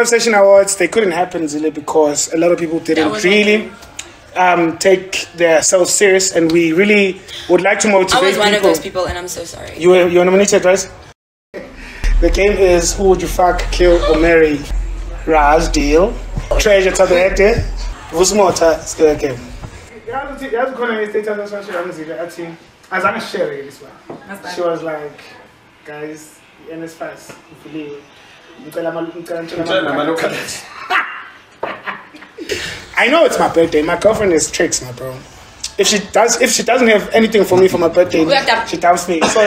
Sessions Awards, they couldn't happen, Zile, because a lot of people didn't really take themselves serious, and we really would like to motivate people. I was one of those people, and I'm so sorry. You were nominated, right? The game is who would you fuck, kill, or marry? Raj, deal. Treasure to the head. Vusmota, skill game. She was like, guys, NS fast. I know it's my birthday. My girlfriend is tricks, my bro. If she doesn't have anything for me for my birthday, she dumps me. So,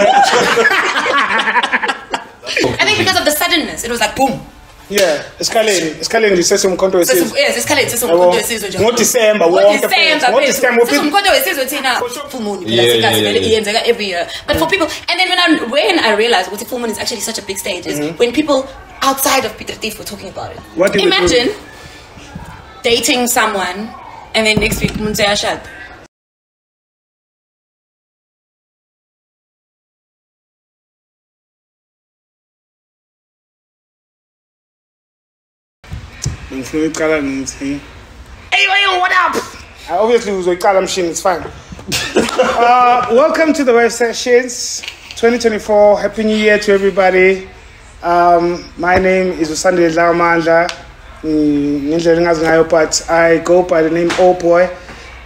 I think because of the suddenness, it was like boom. Yeah, escalating. Sessions Mkhondo Wesizwe. Yes, escalating. Sessions Mkhondo Wesizwe. December. Sessions Mkhondo Wesizwe full moon. Every year. But for people, and then when I realized what the full moon is actually such a big stage is when people outside of Piet Retief were talking about it. Imagine dating someone and then next week Munzea Shad. Hey, what up? I obviously was with Callum Shin, it's fine. Welcome to the Web Sessions 2024. Happy New Year to everybody. My name is Zile Dlamini, but I go by the name Old Boy.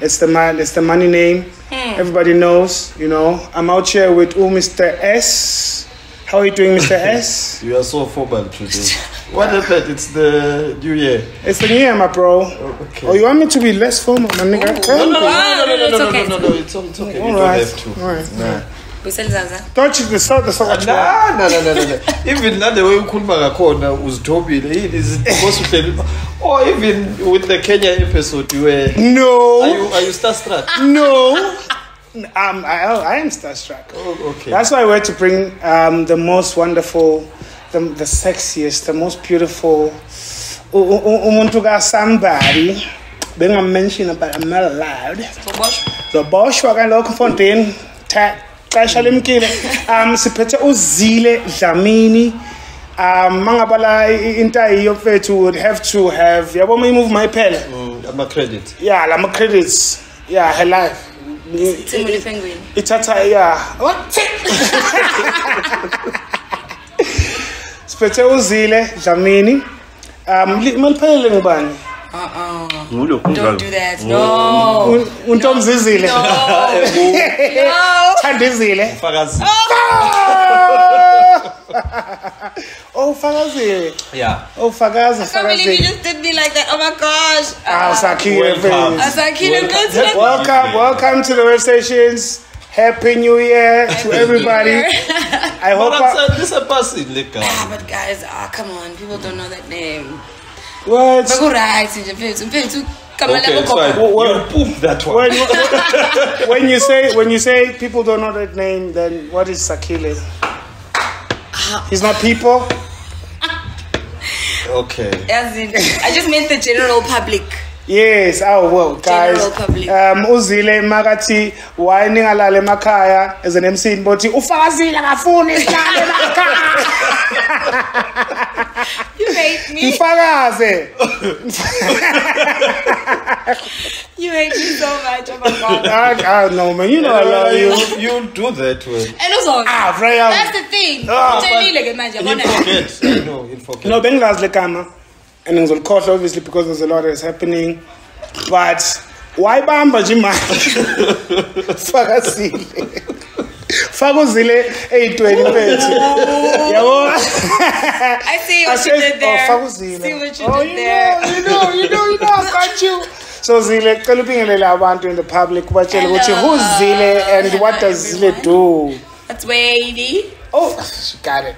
It's the money name. Everybody knows, you know. I'm out here with Mr. S. How are you doing, Mr. S? You are so formal today. What happened? It's the new year. It's the new year, my bro. Okay. Oh, you want me to be less formal, my nigga? No, it's okay. You don't have to. All right. Nah. Don't you decide the song? No. Even not the way you could was Toby. Or even with the Kenya episode, you were. No. Are you starstruck? No. I am starstruck. Oh, okay. That's why I went to bring the most wonderful, the sexiest, the most beautiful. Somebody. Being a mention about I'm not allowed. The Bosch wagon local fontaine. Siphethe Zile Dlamini. Mangabala intai yofethu would have to have. Yeah, when we move my pen. I'm a credit. Yeah, I'm a credits. Yeah, her life. It's a yeah. What? Siphethe Zile Dlamini. Maliphelele ngubani? Don't do that. No. Untom Zile. No. Zile. Oh, Fagazi. Yeah. Oh, Fagazi. I can't believe you just did me like that. Oh my gosh. Welcome to the Web Sessions. Happy New Year to everybody. I hope this a person, but guys, come on, people don't know that name. What? Okay, it's fine. You poop that one. When you say people don't know that name, then what is Sakile? He's not people. Okay. I just meant the general public. Yes, oh well, guys. Uzile Magati whining alale makaya as an MC in Boti. Ufazile ngafuni isikale makaya. You hate me. Ufagaze. You hate me so much. Oh my god. I know, man. You know I love you. You do that way. And also, that's the thing. You forget. No, Bengals lekama. And it was course obviously because there's a lot that's happening. But why Bamba Jima? Fagozile 820. I see what you did there. See what you did there. You know, I got you. So Zile, kalupingelela abantu in the public. Who's Zile and what does Zile do? That's Wavy. Oh, she got it.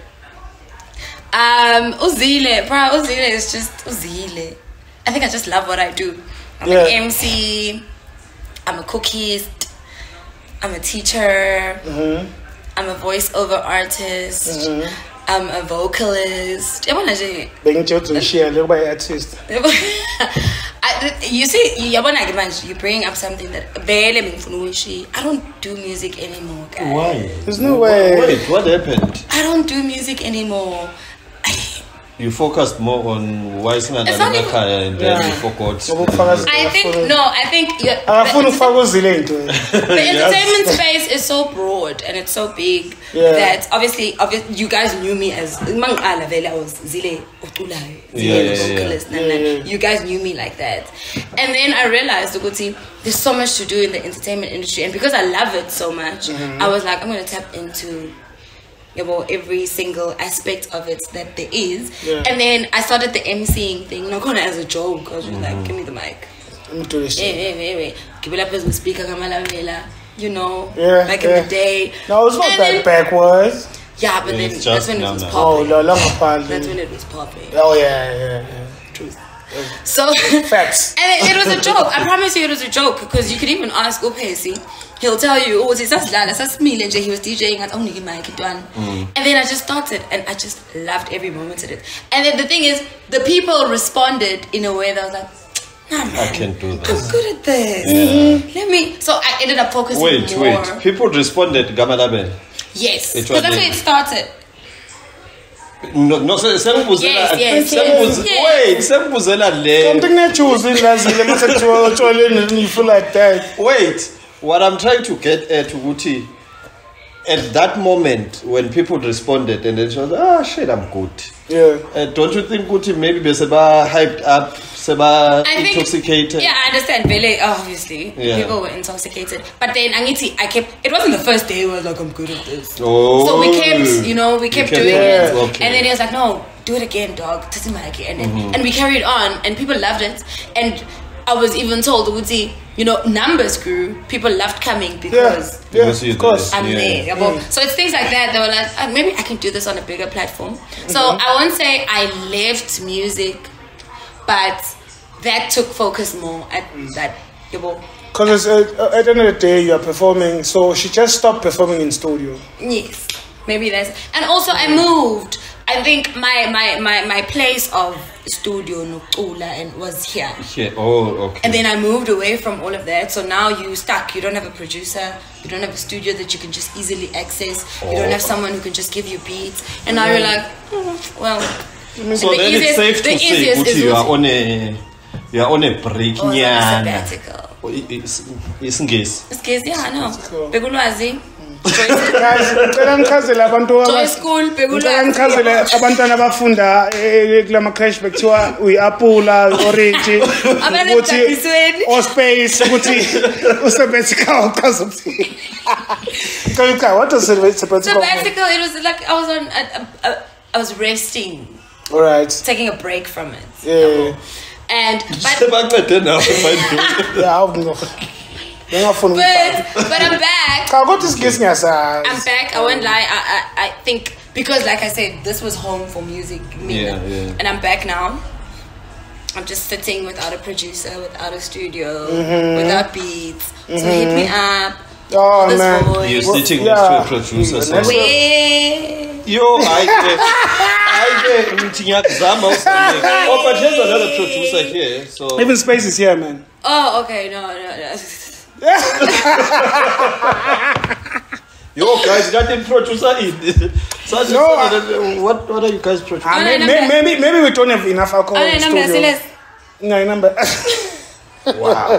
Uzile is just Uzile. I think I just love what I do. I'm an MC, I'm a cookist, I'm a teacher, I'm a voiceover artist, I'm a vocalist. You see, you bring up something that I don't do music anymore, guys. Why? There's no way. Wait, what happened? I don't do music anymore. you focused more on why it's not and then you forgot. I think the entertainment space is so broad and it's so big that obviously you guys knew me as I was Zile vocalist. You guys knew me like that, and then I realized there's so much to do in the entertainment industry, and because I love it so much, I was like, I'm going to tap into every single aspect of it that there is. And then I started the MCing thing, not gonna as a joke. I was just like, give me the mic. Give me the speaker, back in the day. No, it's not that backwards. Yeah, but then that's when it was popping. That's when it was popping. Oh yeah. Truth. So facts. And it was a joke. I promise you, it was a joke, because you could even ask Opesi. He'll tell you, he was DJing at only mic and then I just started, and I just loved every moment of it. And then the thing is, the people responded in a way that I was like, nah, man, I can do this. I'm good at this. So I ended up focusing more. Wait. People responded, Gamalaben. Yes, because that's where it started. No, yes. Wait, something that choosing you feel like that. Wait. What I'm trying to get at Uti, at that moment when people responded and then she was, shit, I'm good. Yeah. Don't you think Uti maybe be seba hyped up, seba intoxicated? Yeah, I understand. Bele, obviously, people were intoxicated. But then it wasn't the first day where I was like, I'm good at this. Oh. So we kept doing it. Okay. And then he was like, no, do it again, dog. And we carried on, and people loved it. And I was even told, Uti, numbers grew. People loved coming because of course. I'm there. So it's things like that. They were like, maybe I can do this on a bigger platform. So I won't say I left music, but that took focus more at that. Because at the end of the day, you are performing. So she just stopped performing in studio. Yes, maybe that's. And also I moved. I think my place of studio and was here. Oh, okay. And then I moved away from all of that. So now you stuck. You don't have a producer. You don't have a studio that you can just easily access. You don't have someone who can just give you beats. And now you're like, well. So then it's safe to say, Guti, you are on a break. Sabbatical. It's Ngesi. It's Ngesi, yeah, I know. Begulwazi. abantwana abafunda kulama crash bekuthiwa uyiapula orange ukuthi o space ukuthi usabbatical uchaza ukuthi what does sabbatical? Sabbatical, it was like I was resting, all right, taking a break from it. And but I'm back. I'm back. I won't lie. I think because, like I said, this was home for music, and I'm back now. I'm just sitting without a producer, without a studio, without beats. So hit me up. Oh man, you're sitting next to a producer. Yo, I but here's another producer here. So even Space is here, man. Oh, okay. No. Yo, guys, that didn't producer in. What are you guys producing? Maybe we don't have enough alcohol in the studio. No, number. Wow.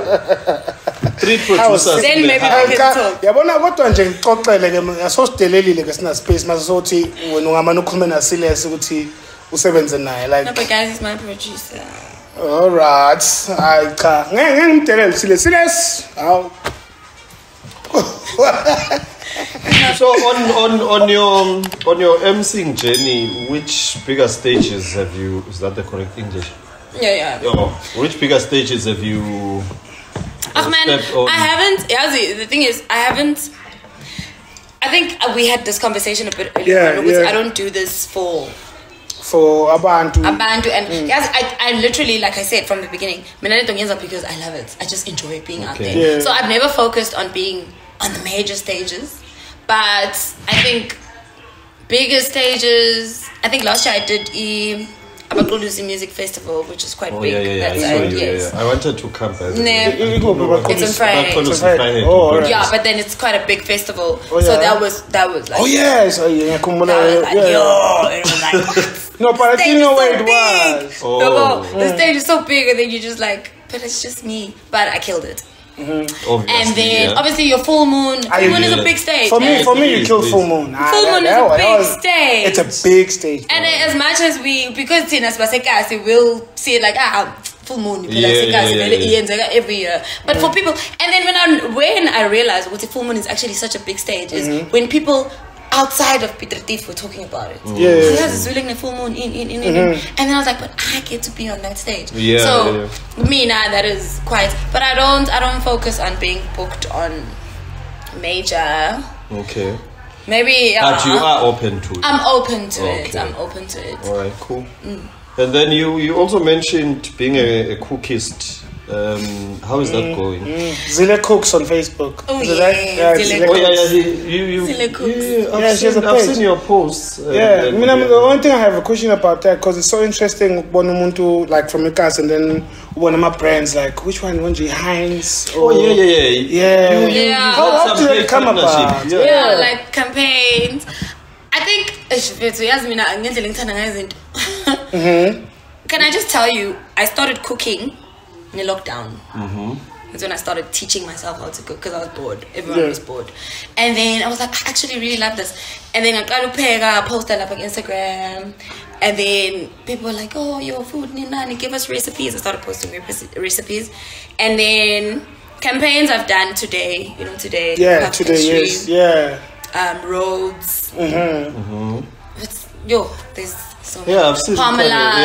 3 producers. Then maybe we can talk. Yabona kodwa nje ngixoxele ke ngasosidelelile ke sina space mase sothi wena ungamana ukhulume na Silas ukuthi usebenze naye like. No, but guys, he's my producer. All right. Hayi cha. Ngeke ngimdelele Silas. Hawu. So on your MCing journey, which bigger stages have you? Is that the correct English? Yeah. Which bigger stages have you? Oh man, I haven't. The thing is, I haven't. I think we had this conversation a bit earlier. I don't do this for abantu and yes, I literally, like I said from the beginning, because I love it. I just enjoy being out there. So I've never focused on being on the major stages, but I think bigger stages. I think last year I did Abakulusi Music Festival, which is quite big. I wanted to come back. It's on Friday. Oh, right. Yeah, but then it's quite a big festival. So that was like. Oh yes, it was like. No, but I didn't know where it was. The stage is so big, and then you just like, but it's just me. But I killed it. And then obviously your full moon. Full moon is a big stage. For me, you killed full moon. Full moon is a big stage. It's a big stage. And as much as because Tinas Basekasi will see it like full moon every year. But for people, and then when I realized what the full moon is actually such a big stage is when people outside of Piet Retief were talking about it. There's a full moon in. And then I was like, but I get to be on that stage. Me now that is quite, but I don't focus on being booked on major. Okay. Maybe but you are open to it. I'm open to it. I'm open to it. All right, cool. And then you also mentioned being a cookist. How is that going? Zile Cooks on Facebook. Oh, Zile Cooks. I've seen your posts. The only thing I have a question about that, because it's so interesting, like from Lucas, and then one of my brands, like which one? Heinz? How did it come about? Like campaigns. I think can I just tell you, I started cooking in the lockdown. That's when I started teaching myself how to cook, because I was bored. Everyone was bored. And then I was like, I actually really love this. And then I posted up on Instagram. And then people were like, oh, your food, Nina, give us recipes. I started posting recipes. And then campaigns I've done today. Today. Yeah, today, yes. Roads. There's so I've seen quite a lot.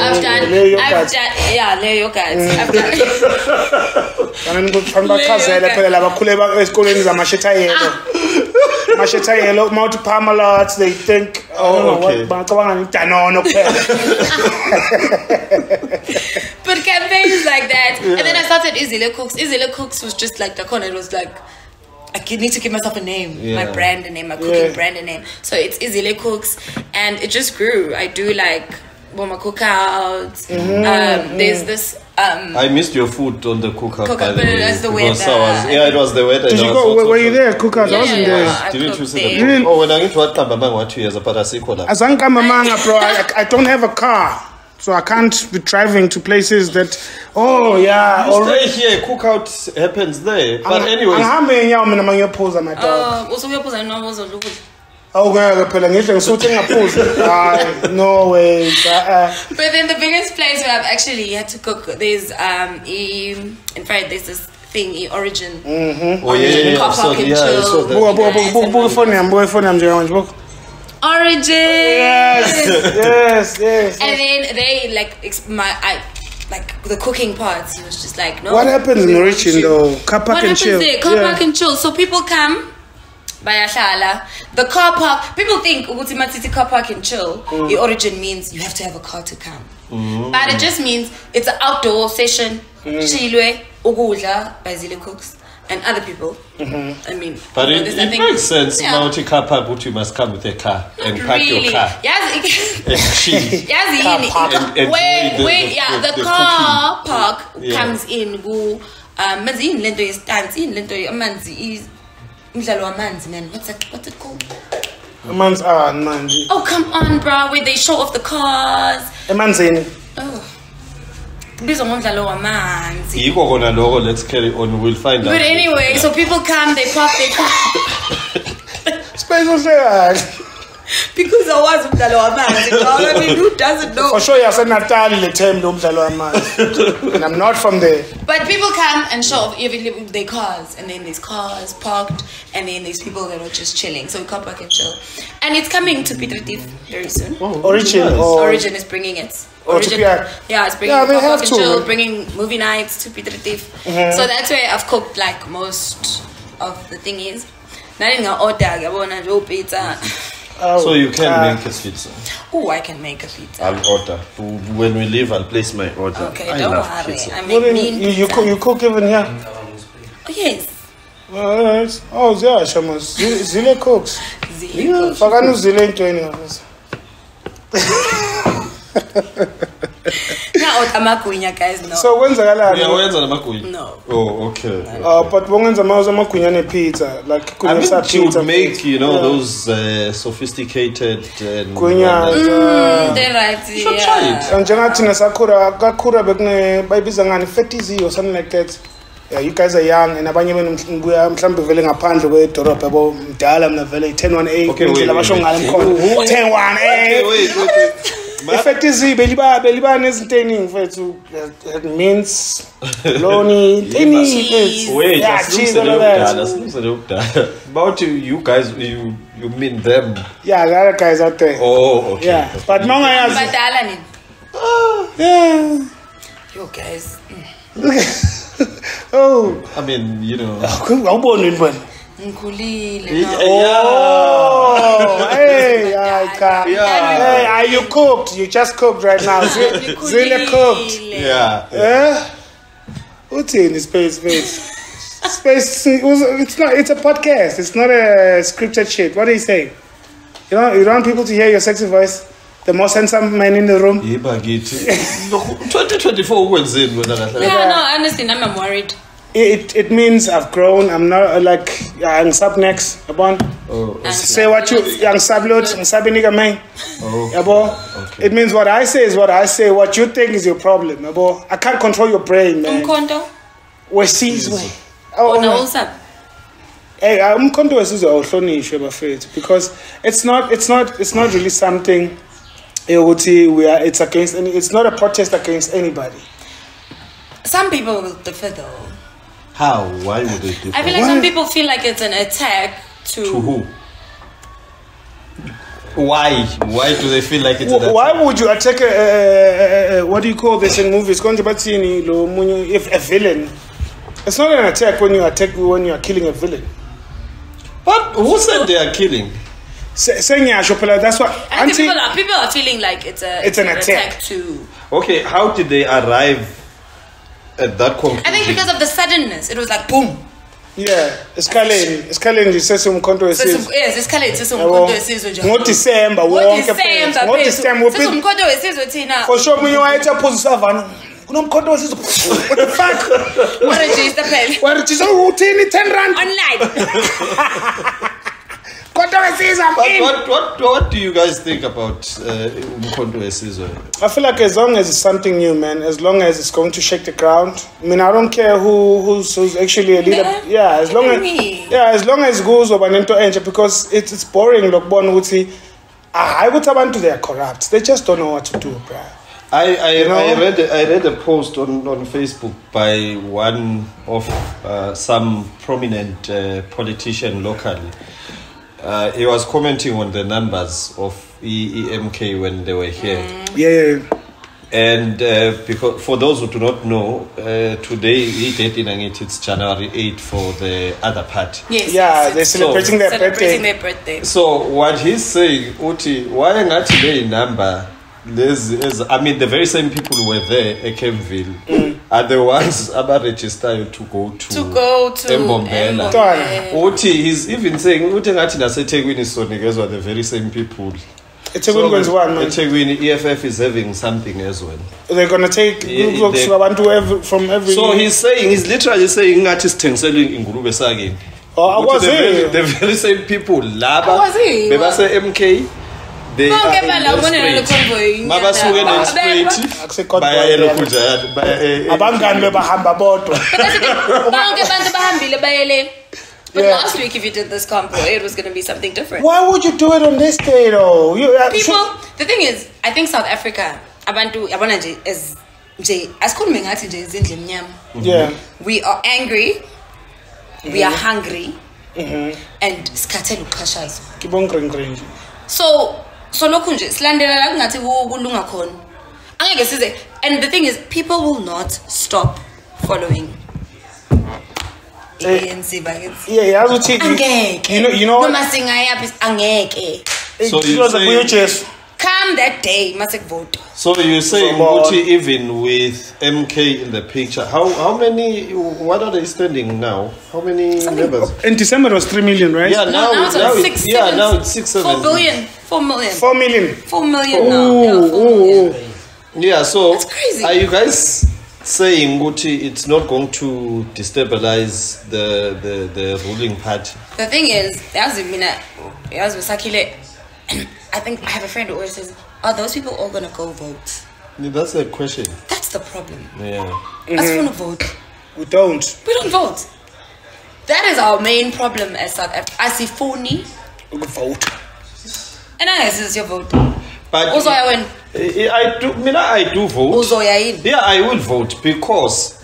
I've done Leo yogurts. I've done multi Parmalots, they think but campaigns like that. And then I started Zile Cooks. Zile Cooks was just like the corner. It was like I need to give myself a name, my brand name, my cooking brand name. So it's Zile Cooks, and it just grew. I do like Boma cookouts. There's this. I missed your food on the cookout. But it was the weather. It was the weather. Did you go? Were you there? Cookouts? I wasn't there. Didn't you see the? Oh, when I get to what Mama 2 years, but I see bro. I don't have a car. So I can't be driving to places that, stay here, cookout happens there. But anyways. No way. But then the biggest place where I've actually had to cook, there's in fact there's this thing, Origin. Origin. Yes. And then they like the cooking parts. He was just like, no. What happens in Origin though? Car park and chill. Car park and chill. So people come. The car park. People think Uguti car park and chill. The Origin means you have to have a car to come. But it just means it's an outdoor session. Chilwe, Ugula by Zile Cooks. And other people. I mean, but it makes sense. Multi car park, but you must come with a car and park your car. The car park comes in. What's it called? Oh, come on, bro. Where they show off the cars. Let's carry on. We'll find out. But anyway, so people come, they park their car. Because I was Umdalo Amanzi. I mean, who doesn't know? For sure, you said Natali the term Umdalo Amanzi. And I'm not from there. But people come and show off even their cars, and then there's cars parked, and then there's people that are just chilling. So we come back and chill. And it's coming to Piet Retief very soon. Origin is bringing it. Origin, it's bringing chill, bringing movie nights to Piet Retief. So that's where I've cooked like most of the thing is. So you can make a pizza. Oh, I can make a pizza. I'll order. When we leave, I'll place my order. Okay, don't worry. I make you cook even here? Oh, yes. Alright. Oh, yeah, Shamas. Zile Cooks. Zile Cooks. Zile Guys, no. So when's the No. Oh, okay. But when the Mauza pizza, like I mean, she would make, you know, those sophisticated and they're right. Try it. And Janatina Sakura, Gakura Begne, Baby Zangani, Fetizi or something like that. Yeah, you guys are young, and I'm trying to a pound away to rope about Dalam Navelle 10-1-8. Okay, wait. 10-1-8. Wait. Effectively, Beliban isn't taining for it means Loni, cheese. Wait, yeah, cheese all of that. About you guys, you mean them? Yeah, the other guys out there. Oh, okay. Yeah, but no one else. But Alan. Yeah. You guys. Oh. I mean, you know. I'm born in one. Nkulile. Oh, hey, hey, are you cooked? You just cooked right now. Zile cooked. Yeah. What's in the space? It's not. It's a podcast. It's not a scripted shit. What do you say? You want people to hear your sexy voice. The most handsome man in the room. 2024 wins in. Yeah, no, honestly, I'm worried. It means I've grown. I'm not like young sub next. Say what you young subload and sub nigga man. Okay. It means what I say is what I say. What you think is your problem. I can't control your brain, man. Umkhonto Wesizwe. No, sub. Hey, Umkhonto Wesizwe awuhlonishwe bafethu because it's not really something. It's against any. It's not a protest against anybody. Some people will differ though. How? Why would they differ? I feel like some people feel like it's an attack to who? Why? Why do they feel like it's an attack? Why would you attack what do you call this in movies? If a villain. It's not an attack when you are killing a villain. But who said they are killing? That's what people are feeling like it's an attack too. Okay, how did they arrive at that conclusion? I think because of the suddenness, it was like boom. Yeah, escalating. Sessions Mkhondo Creatives. Yes, escalating. Sessions Mkhondo Creatives. December. Mkhondo Creatives thina. For sure, when you are at a position, Umkhonto Wesizwe. What the fuck? What register pen? What register? Who 10 rand online? What do you guys think about Umkhonto Wesizwe? I feel like as long as it's something new, man, as long as it's going to shake the ground. I mean, I don't care who's actually a leader. Yeah, as long as it goes over into enter because it's boring. Look, I would have to they are corrupt. They just don't know what to do, bro. I read a post on Facebook by one of some prominent politician locally. He was commenting on the numbers of EMK when they were here. Yeah. And because for those who do not know, today it's January 8th for the other party. Yes, they're celebrating their birthday. So what he's saying, Uti, why not today number? I mean, the very same people who were there at Kemville are the ones about registered to go to Mbombela. Uti, he's even saying Uti ngati naseThekwini Sonikezwa the very same people. Ethekwini EFF is having something as well. They're gonna take from every. So he's literally saying ngati sithengisela ingulube sakini. The very same people laba bebase MK. They are last week, if you did this compo, it was going to be something different. Why would you do it on this day, though? The thing is, I think South Africa, we are angry, we are hungry, and so lokunje slandela la ngathi kulunga khona angeke size. And the thing is, people will not stop following ANC. You know noma singayaphi angeke. So you say come that day must vote. So you say Muti, even with MK in the picture, how many, what are they standing now? How many members? In December it was 3 million, right? Yeah, now it's 6, 7. 4 billion. 4 million. 4 million. 4 million now. 4 million. Yeah, so that's crazy. Are you guys saying Guti it's not going to destabilize the ruling party? The thing is, I think I have a friend who always says, are those people all gonna go vote? Yeah, that's a question. That's the problem. Yeah. Us want to vote. We don't vote. That is our main problem as South Africa. I see phony. We could vote. And I guess it's your vote. But also, I win. I do vote. Also, yeah, I will vote because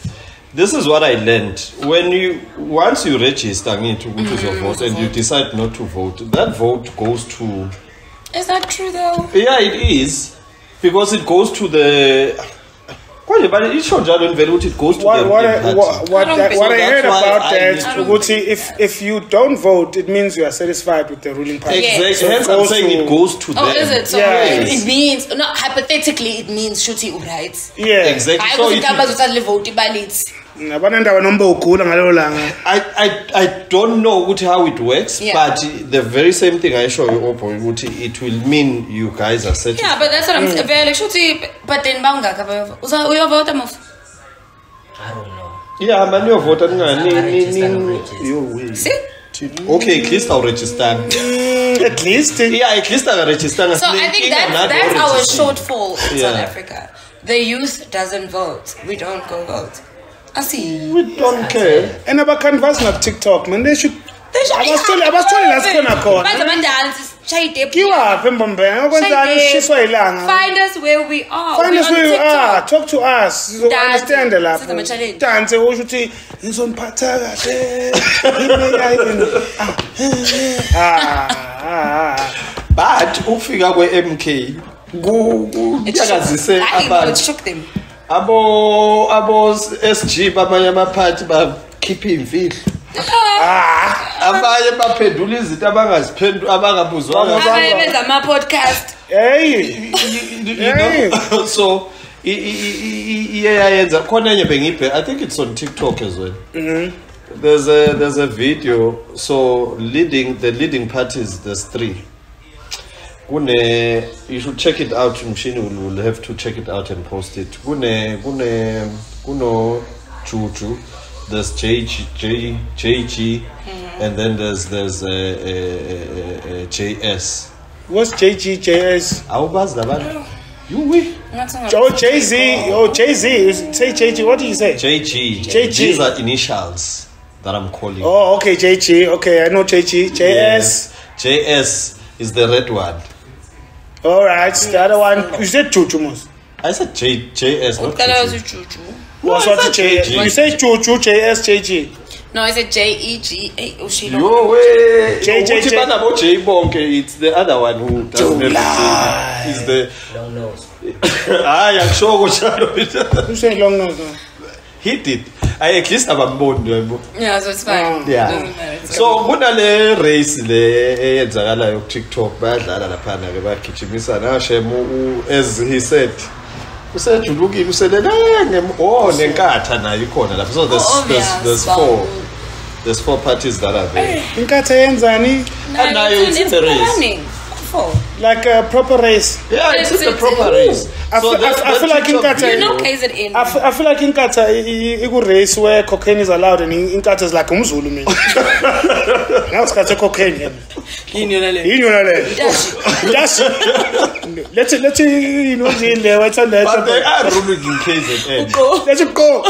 this is what I learned. Once you register into which is your vote and you decide not to vote, that vote goes to. Is that true though? Yeah, it is because it goes to the. But it goes to what I heard about that, if you don't vote, it means you are satisfied with the ruling party. Exactly. So hence I'm saying it goes to them. Oh, is it? So yes. It means, no, hypothetically, it means Shuti right? Yeah. Exactly. I don't know how it works, but the very same thing I show you, it will mean you guys are satisfied. Yeah, but that's what I'm saying. But then, I don't know. Yeah, man, you're voting. See? Okay, at least I'll register. At least? Yeah, at least I'll register. So I think that's our shortfall in South Africa. The youth doesn't vote. We don't go vote. I see. We don't care. And about canvas not TikTok, man. They should. I was telling last corner. Find us where we are. Find us where we are. Talk to us. So understand the lap. Dance. We should see. It's on Pataga. But ufika kwe MK It shook them. Abo SG bamanye amaphathi bakhipha imfihlo. Abanye baphendula izinto abangabuzwanga abenza ama podcast. Hey. So iyayenza khona enye bengibhe I think it's on TikTok as well. There's a video so the leading parties there's 3. You should check it out. Machine will have to check it out and post it. Kuno Chuchu, there's JG, and then there's JS. What's JG JS? You we? Oh JZ. Oh JZ. Say JG. What do you say? JG. These are initials that I'm calling. Oh okay JG. Okay I know JG. JS. Yes. JS is the red one. Alright, the other one, you said Chuchu most. I said JS, not Chuchu. What's JS? You say Chuchu, JS, JG. No, I said JEG. Yo, way. It's the other one who doesn't have He's the long nose. I'm sure who said long nose? He did. I at least have a bond. Yeah, so it's fine. Yeah. So kunale race le eyenzakala yo TikTok bayadlala laphana ke bagijimisa na shemu as he said. Usejulukile uselela nenkatha nayo ikhona lapha. So there's 4 parties that are there. Inkatha yenzani? And now it's the race. Like a proper race. Yeah, it's a proper race. I feel like Inkatha. I feel like Inkatha is a race where cocaine is allowed, and Inkatha is like Umzulu. Now it's got cocaine. Let's you know the what's on that. But they are ruling in KZN. Let it go.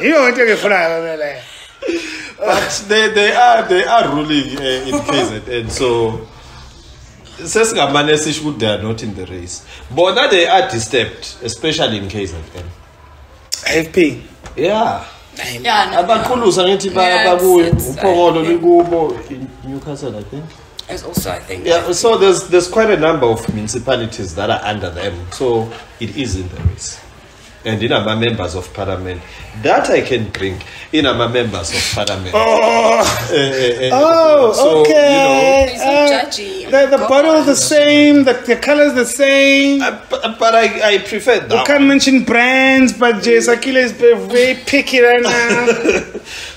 You don't take it for that. But they are ruling in KZN, so says they are not in the race. But now they are disturbed, especially in KZN. AFP. Yeah. Newcastle, I think. It's also, I think. Yeah, so there's quite a number of municipalities that are under them, so it is in the race. And in our members of parliament, that I can bring in our members of parliament. So, okay. You know, judgy. The bottle is the same, the color is the same. But I prefer that. You can't mention brands, but Sakila is very picky right now.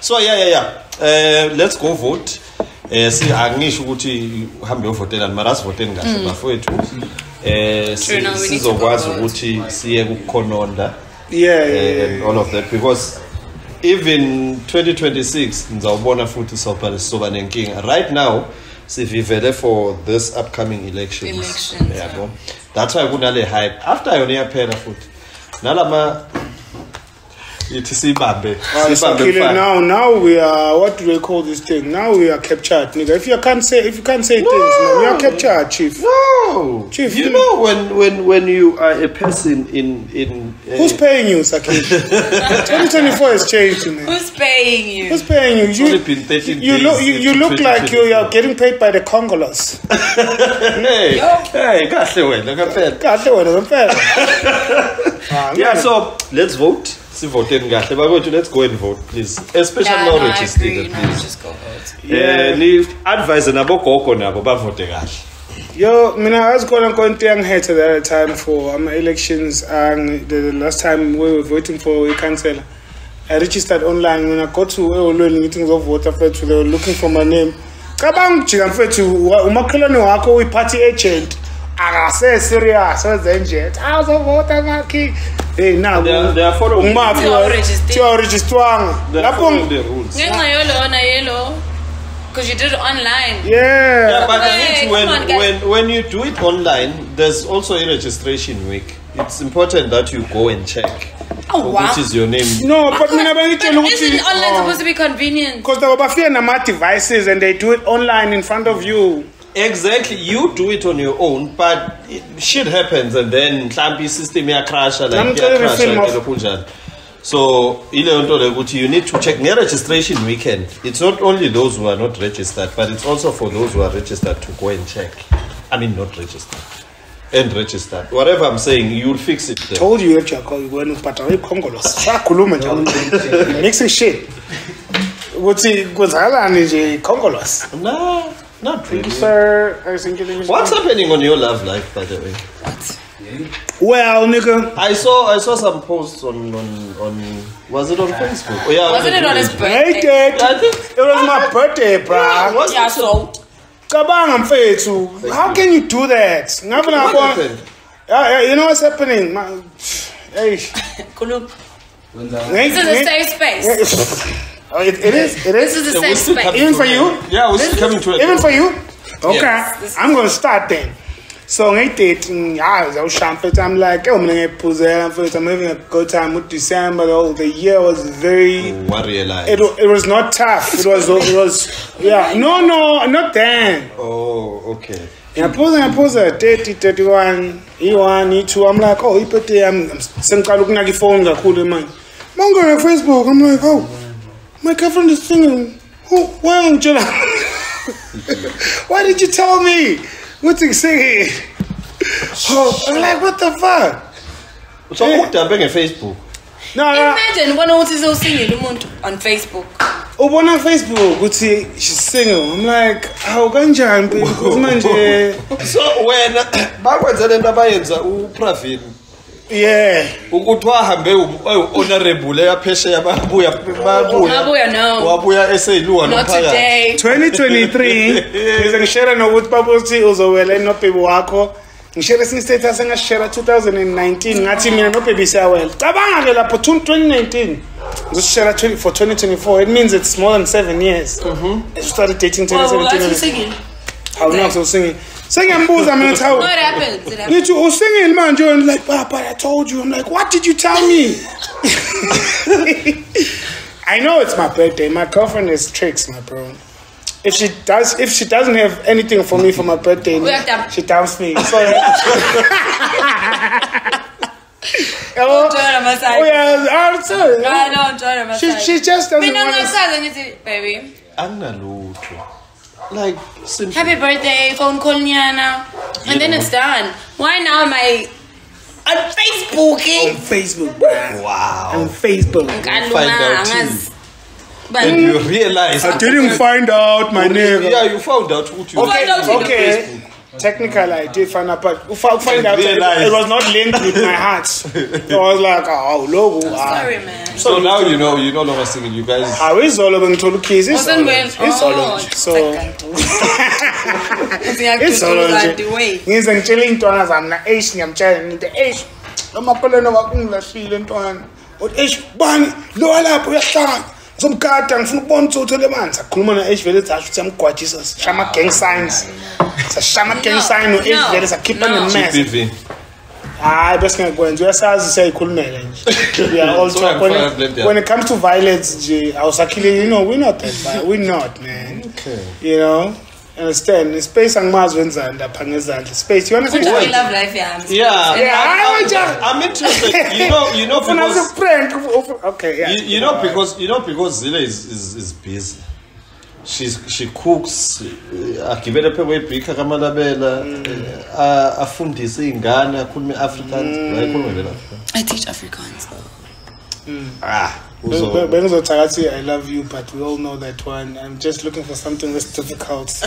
So yeah. Let's go vote. See, angisho ukuthi uhambe uvotela maras vote ngahle bafowethu sizokwazi ukuthi siye kukhononda and all of that, because even 2026 ngizawubona futhi soba nenkinga. Right now sivivele for this upcoming elections. Yabo. That's why kunale hype. After yona iyaphela futhi nalama now we are, what do they call this thing? Now we are captured, nigga. If you can't say things, man, you are captured, chief. No, chief. You know when you are a person in who's paying you, Saki? 2024 has changed, man. Who's paying you? Who's paying you? You look like you are getting paid by the Congolese. Yeah, so let's vote. Let's go and vote, please. Especially now registered, please. Just go vote. Leave advice nabo gogo nabo bavote kahle. Yo, I was going to at the time for elections, and the last time we were voting for a councillor. I registered online. When I got to meetings of voter, they were looking for my name. Kabang umakelani wako we party agent. I say serious, so then I was a voter marking. Hey, now they are following the rules. Because you did it online. Yeah, but when you do it online, there's also a registration week. It's important that you go and check. Oh, wow. Which is your name? No, but isn't online supposed to be convenient? Because there were few devices and they do it online in front of you. Exactly, you do it on your own, but shit happens and then the system crash so you need to check near registration weekend. It's not only those who are not registered, but it's also for those who are registered to go and check. I mean, not registered and registered. Whatever I'm saying, you'll fix it. I told you actually when mixing shit. What's Congolese? No. Not really. Sir, what's happening on your love life, by the way? What? Well, nigga, I saw some posts on was it on Facebook? Oh, yeah, wasn't it on his birthday? I think it was my birthday, bro. Yeah, so Kabang, I'm fair too. How can you do that? What happened? You know what's happening? Hey. This is a safe space. It is. This is a safe space. Even for you? Yeah, we're still coming to it. Even for you? Okay. Yes, I'm going to start then. So, I'm like, I'm having a good time with December. The year was very... What realized? It was not tough. It was yeah. No, not then. Oh, okay. I pose 30, 31, E1, E2. I'm like, oh, I'm looking at the phone. I'm going on Facebook. I'm like, oh, my girlfriend is singing. Why did you tell me? What's he singing? Oh, I'm like, what the fuck? So what happened on Facebook? No. Imagine when I was singing on Facebook. Oh, on Facebook, she's singing. I'm like, how ganjan? So when backwards and then Pravin. Yeah. Ukutwa hambe honorable yapheshe yababuya no. Wabuya eseyiluwa not today. 2023 ngize ngishare nokuthi babuthi uzowela noBhebe wakho. Ngishare since status engashare 2019 ngathi mina noBhebe siyawela. Cabanga ke lapho 2019 ngizishare for 2024. It means it's more than 7 years. I started dating 2017. How long so singing? Singing what happened? You was singing, man, Joe, and like, Papa, I told you. I'm like, what did you tell me? I know it's my birthday. My girlfriend is tricks, my bro. If she doesn't have anything for me for my birthday, she dumps me. Sorry. Don't join on my side. Oh yeah, I'm sorry. I know, I'm joining on my side. She just doesn't want to. Baby. Like, happy birthday, phone call Niana, and then it's done. Why now am I on Facebook? On Facebook, bro. Wow. On Facebook. Find out too. And you realize I didn't find out my name. Yeah, you found out who you Okay. Technically, I did find out, but find out it was not linked with my heart. So I was like, oh, logo. Sorry, man. So now you know you're no longer singing. You guys. How is all of them to look easy? It's orange. So it's orange. He's in chilling to us. I'm not Asian. I'm telling the Asian. I'm not calling over English feeling to one. But Asian, one, lower up, we're strong. Some car tank from one to the man. So come on, Asian, let's ask some quaches. Shama King signs. It's a Shama King sign. There is a keep on the mess. I best can go and do as I say, cool manage. We are also when it comes to violence, I was actually, you know, we're not that bad. We're not, man. Okay. You know, understand? The space and Mars wins and the Pangazan. The space. You understand? We love life, yeah. I'm interested. You know, because a prank. Okay, yeah. You know, because Zile is busy. She cooks. Akibele pe webika kamalabela. Afundisa ingane akhuluma Afrikaans. I teach Afrikaans though. I love you, but we all know that one. I'm just looking for something that's difficult.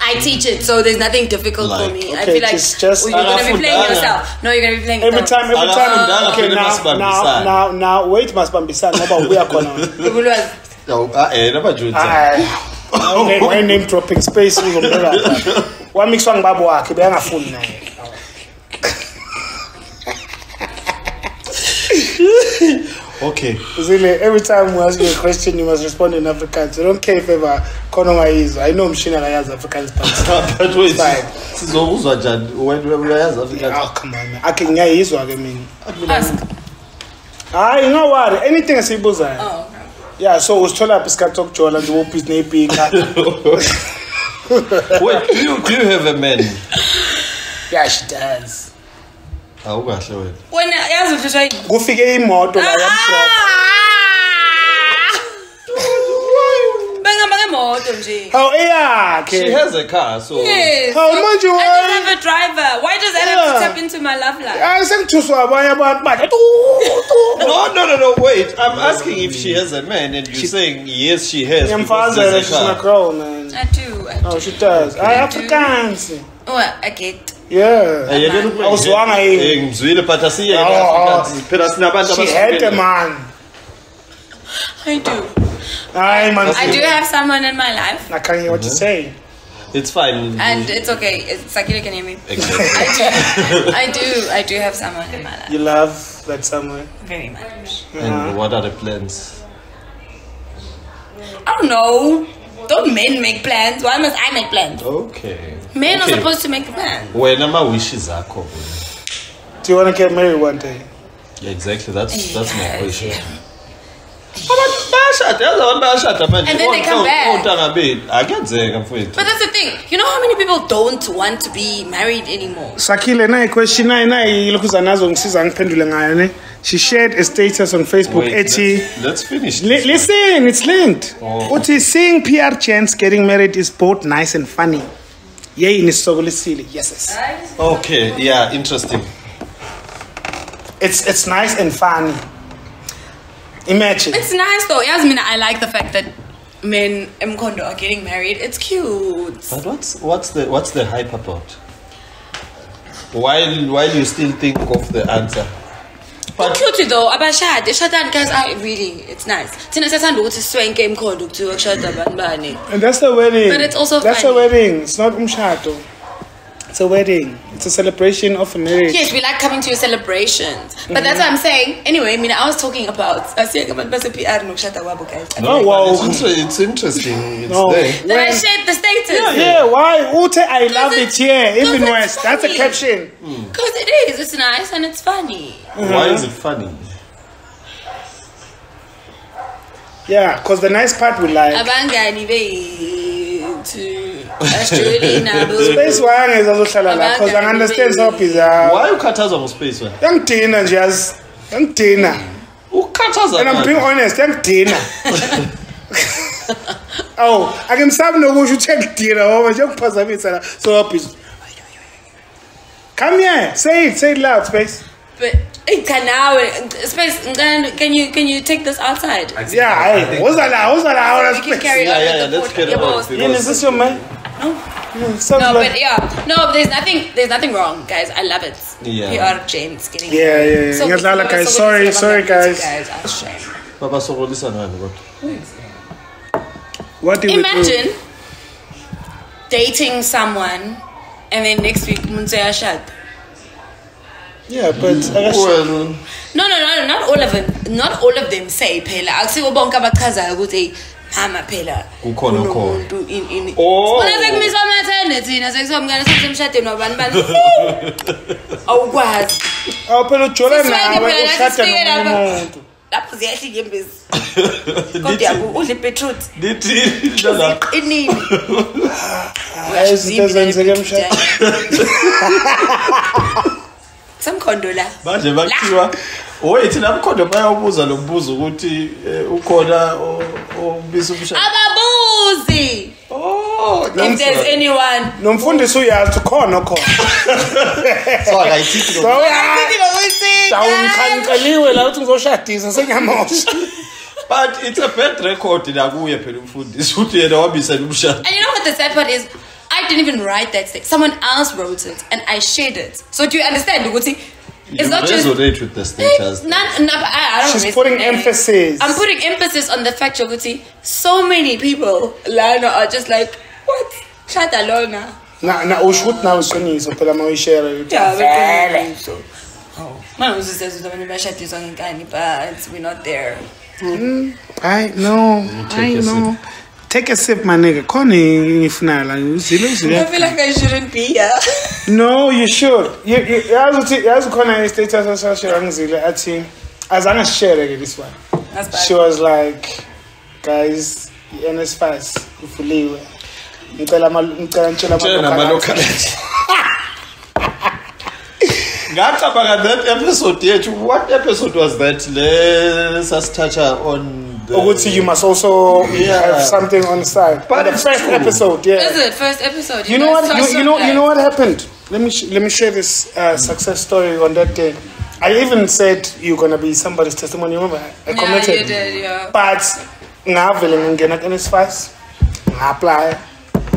I teach it, so there's nothing difficult for me. Okay, I feel like just you're gonna be playing yourself. No, you're gonna be playing every time. Okay, now wait, must be sad. Nobody we are gonna. Why name dropping space? What makes one babu work? Be a phone now. Okay. Zile, every time we ask you a question, you must respond in Afrikaans. I don't care if ever Kononga is. I know Mshina has Afrikaans. But wait, when we have Afrikaans. Oh, come on, man. I can hear you, I mean. Ask. You know what? Anything I say, Boza. Oh, okay. Yeah, so I was told I can talk to her and the whoop is nappy. Wait, do you have a man? Yeah, she does. When I asked to try. Go figure him out. Oh yeah, okay. She has a car, so yes. How much you I just have a driver. Why does that have to tap into my love life? I said to No. Wait, I'm asking if she has a man, and you're saying yes, she has. I'm father. She's not girl, man. I do. Oh, she does. I Afrikaans. Oh, I get. Yeah. She had a man. I do. I do have someone in my life. I can't hear what you say. It's fine. And it's okay. Sakila can hear me. Exactly. I do have someone in my life. You love that someone? Very much. And what are the plans? I don't know. Don't men make plans? Why must I make plans? Okay. Men are supposed to make the plans. When am I wishes are covered? Do you want to get married one day? Yeah, exactly. That's my question. Yeah. And then they come back. But that's the thing. You know how many people don't want to be married anymore? Sakile, na question she shared a status on Facebook. Let's finish. Listen, it's linked. What is seeing PR chants getting married is both nice and funny. Yay, in silly. Yes. Okay, yeah, interesting. It's nice and funny. Imagine. It's nice though. Yasmin, I like the fact that men Mkhondo are getting married. It's cute. But what's the hype about? While you still think of the answer. But cute though. Abashad, Shadan guys are really. It's nice. And that's the wedding. But it's also that's funny. A wedding. It's not umshado. It's a wedding. It's a celebration of a marriage. Yes, we like coming to your celebrations. But that's what I'm saying. Anyway, I was talking about guys. Oh wow, it's interesting. It's there. Then I shared the status. Yeah. Why? Ute, I love it here. Even West. That's a caption. Because it is. It's nice and it's funny. Why is it funny? Yeah, because the nice part we like. Space one is also shalala because I understand how pizza. Why you cut us on space one? Young Tina just young Tina. Who cut us? And I'm being honest, young Tina. Oh, I can say no go to check Tina. Oh, young Pasavita. So happy. Come here, say it loud, Space. But it can now Space. Can you take this outside? Yeah, what's that? You can carry on. Let's carry on. Is this your man? No. there's nothing wrong, guys. I love it. PR James getting So guys, sorry guys. Papa, so listen, what do imagine dating someone and then next week Munzea shad. Yeah, but no, not all of them. Not all of them say phela. Akusibo bonke abachazayo ukuthi ama phela ukhona umuntu in Wona sekumisa maternity na sekusomngane sesemshadeni wabani bani. Awukwazi. Phela ujola nawe ushada nomuntu. Lapho ziyahlika imbezi. Kodwa yabu udle beetroot. Lithi dala. Inini. Izinto zenzeke emshadweni. Samkhondo la. Manje bakuthiwa wait namkhondo bayabuza lo mbuzo ukuthi ukhona obisa umshado. Ababuzi. If there's anyone. Nomfundisi uyazi khona khona. So akayithi lo. Sawunkhankaliwe la uthi ngizoshadisa senyamosha. But it's a bad record nakuye phela umfundisi uthi yena wabisa umshado. And you know what the sad part is? I didn't even write that thing. Someone else wrote it, and I shared it. So do you understand? It's not just resonate with the status. I don't. She's putting emphasis. I'm putting emphasis on the fact, Joguti. So many people, Lana, are just like, what? Shut alona. Na ushut na usoni so pela ma share. Yeah, so. Oh, man, was just when we shut this on Gani, but we're not there. I know. Take a sip, my nigga. I feel like I shouldn't be here. No, you should. As Kona status as I share this one. That's bad. She was like, guys, NS fast. If you leave, that episode, what episode was that? Let's just touch on. You must also have something on the side. But the first episode, Is it first episode? You know what? You know what happened? Let me share this success story on that day. I even said you're gonna be somebody's testimony. Remember? I committed. You did, yeah. But now, I'm fast. I apply.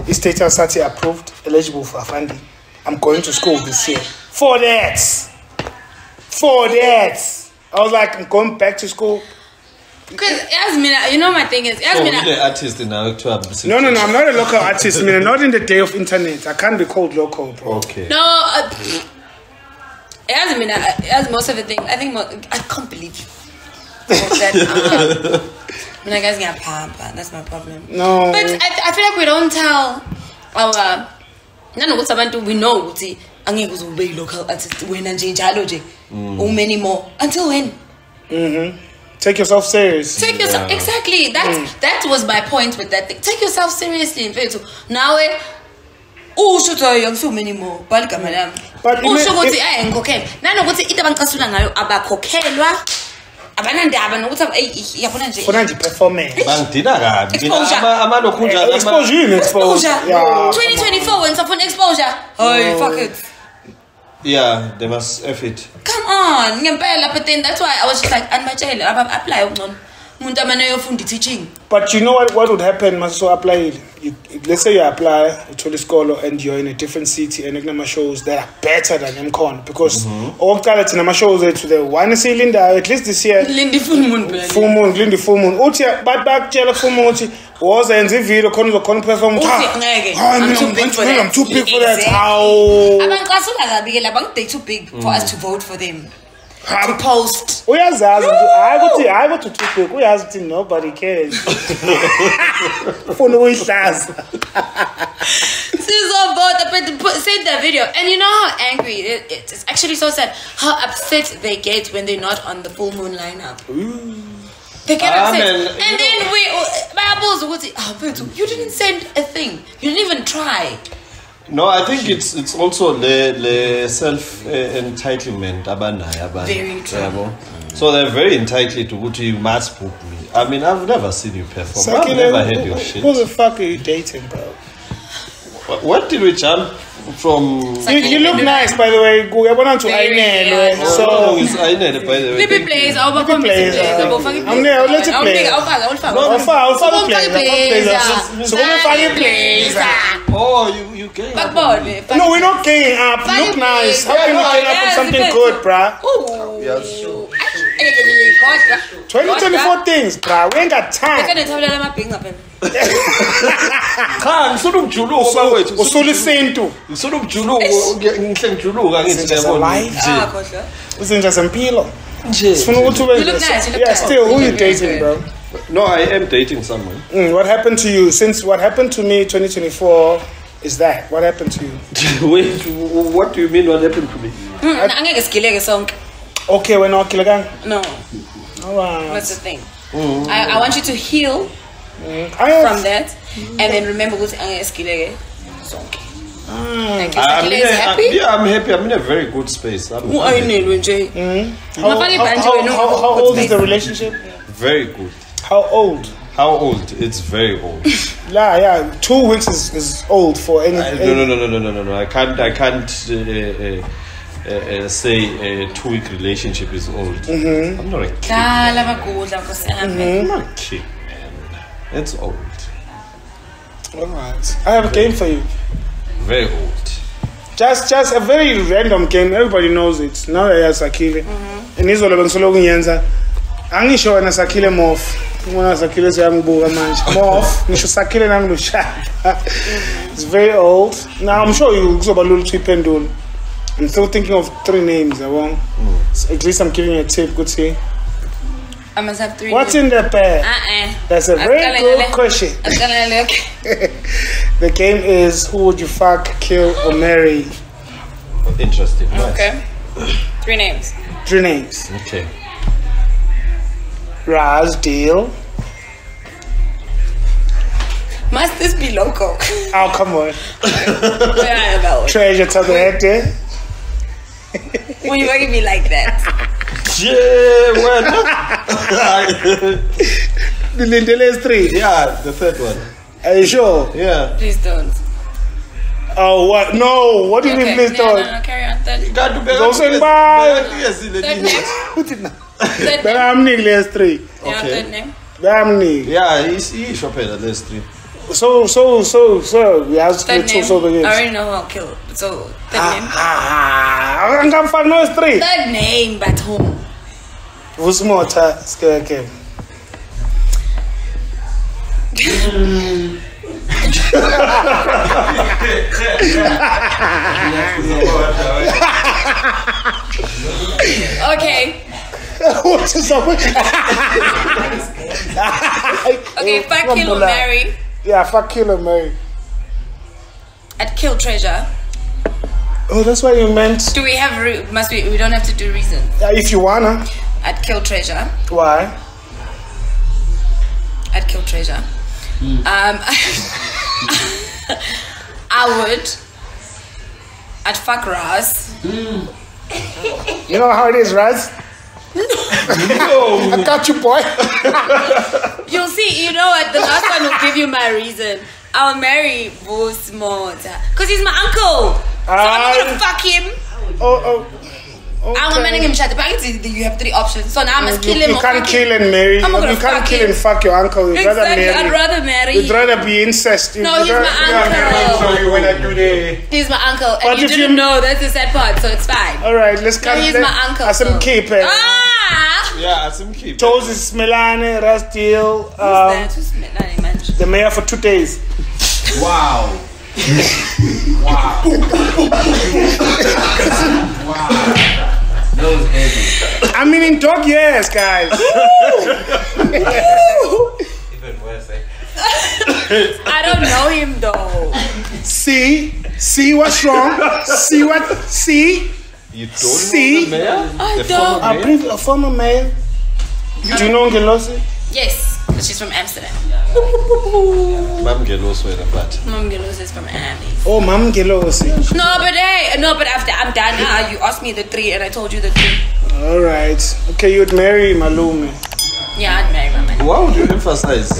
The state of Sati approved, eligible for funding. I'm going to school this year. For that. I was like, I'm going back to school. Because Yasmina, you know my thing is Yasmina. So you're the artist now to have No, I'm not a local artist. Not in the day of internet. I can't be called local, bro. Okay. No, Yasmina, as most of the thing, I think I can't believe that. When I guys get pamper, that's my problem. No, but I feel like we don't tell our. We know will be local artists when and many more until when. Take yourself serious. Take yourself exactly. That was my point with that thing. Take yourself seriously. In fact, now should young so many more. But should go to I cocaine. Nano go to eat about Casula about cocaine. Performance. Exposure. 2024 went up on exposure. Oh, fuck it. Yeah, they must F it. Come on, but then that's why I was just like, apply teaching. But you know what would happen, Maso apply. Let's say you apply to the scholar and you're in a different city and you shows that are better than Mkhondo because all talents in shows to the one see Linda at least this year. Lindy full moon. Utia but back tell full moon was and the video perform. I'm too big for that. How? They're too big for us to vote for them. To post. I go to too big. Nobody cares. For no class. Send that video. And you know how angry it's actually so sad how upset they get when they're not on the full moon lineup. They get upset. And then you didn't send a thing. You didn't even try. No, I think it's also the self entitlement. Very true. So they're very entitled to go to you must book me. I mean, I've never seen you perform. I've never heard your shit. Who the fuck are you dating, bro? What did we jump You look nice, by the way. Go on to Ainel. So it's Ainel, by the way. Lippy plays. I'm let's play. I'll play. So we're plays. Oh, you gay. No, we're not gaying up. Look nice. How can we get up with something good, bruh? 2024 things, bruh. We ain't got time. Cha ngifuna ukujuluka bawethu usula isintu ngifuna ukujuluka ngihle ngijuluka ngithi yabona uzinja sempilo nje sifuna ukuthi ube yeah still who you dating bro no I am dating someone what happened to you since what happened to me 2024 is that what happened to you wait what do you mean what happened to me angeke sigileke sonke okay wena wakilekanga no alright what's the thing I want you to heal from that and then remember what angeskileke sonke yeah I'm happy I'm in a very good space how old is the relationship very good how old it's very old yeah 2 weeks is old for any no I can't say a 2-week relationship is old I'm not a kid I'm not a kid it's old. Alright. I have a game for you. Very old. Just a very random game. Everybody knows it. Now that Sakile. And this one Sologun Yenza. Angisho wena Sakile morph. Mona Sakile siyangibuka manje. Morph. Ngisho Sakile nangilushaya. It's very old. Now I'm sure you kuzoba lulu twipendula. I'm still thinking of 3 names, I won't. At least I'm giving you a tip, good see. I must have 3 What's names. in the bag? That's a very good question. The game is who would you fuck, kill, or marry? Interesting. Okay. 3 names. 3 names. Okay. Raz, deal. Must this be local? Oh, come on. Treasure to the head there. When you make me like that. Yeah, well. The Lindeles 3. Yeah, the 3rd one. Are you sure? Yeah. Please don't. Oh, what? No. What do you mean, please don't? No, carry on. Third name. Bam Lindeles 3. Yeah, third name. Bam Nig. Yeah, he's shopping there's 3. So, we have to name. so the games. I already know who I'll kill. So, third name. I'm going to find those 3. Third name, but whom? Who's more time? Okay. Okay. What is up? Okay, fuck, kill, or marry. Yeah, fuck, kill, or marry. I'd kill Treasure. Oh, that's what you meant. Do we have? We don't have to do reasons. If you wanna. I'd kill Treasure. Why? I'd kill Treasure. I would. I'd fuck Raz. You know how it is, Raz? I got you, boy. You'll see. You know what? The last one will give you my reason. I'll marry Bosmota because he's my uncle. So I'm not gonna fuck him. Okay. I'm gonna him shut the back. You have 3 options. So now I must kill him. You can't kill and marry. You can't kill and fuck your uncle. You'd rather marry. I'd rather marry. You'd rather be incest. No, he's my uncle. He's my uncle. And you didn't know. That's the sad part. So it's fine. Alright, let's cut. He's my uncle. Asim keep it. Yeah, Asim keep. Toes is Melane, Rastil. Who's Melane, man? The mayor for 2 days. Wow. Wow. Wow. That was heavy. I mean, in dog years, guys. Even worse, I don't know him though. See what's wrong? See? You don't know the mayor? I don't. A former mayor. Do you know Ngelosi? Yes, but she's from Amsterdam. Mam Ngelosi is from Amsterdam. Oh, Mam Ngelosi. No, but after I'm done now, you asked me the 3 and I told you the 3. Alright. Okay, you'd marry Malume. Yeah, I'd marry my man. Why would you emphasize?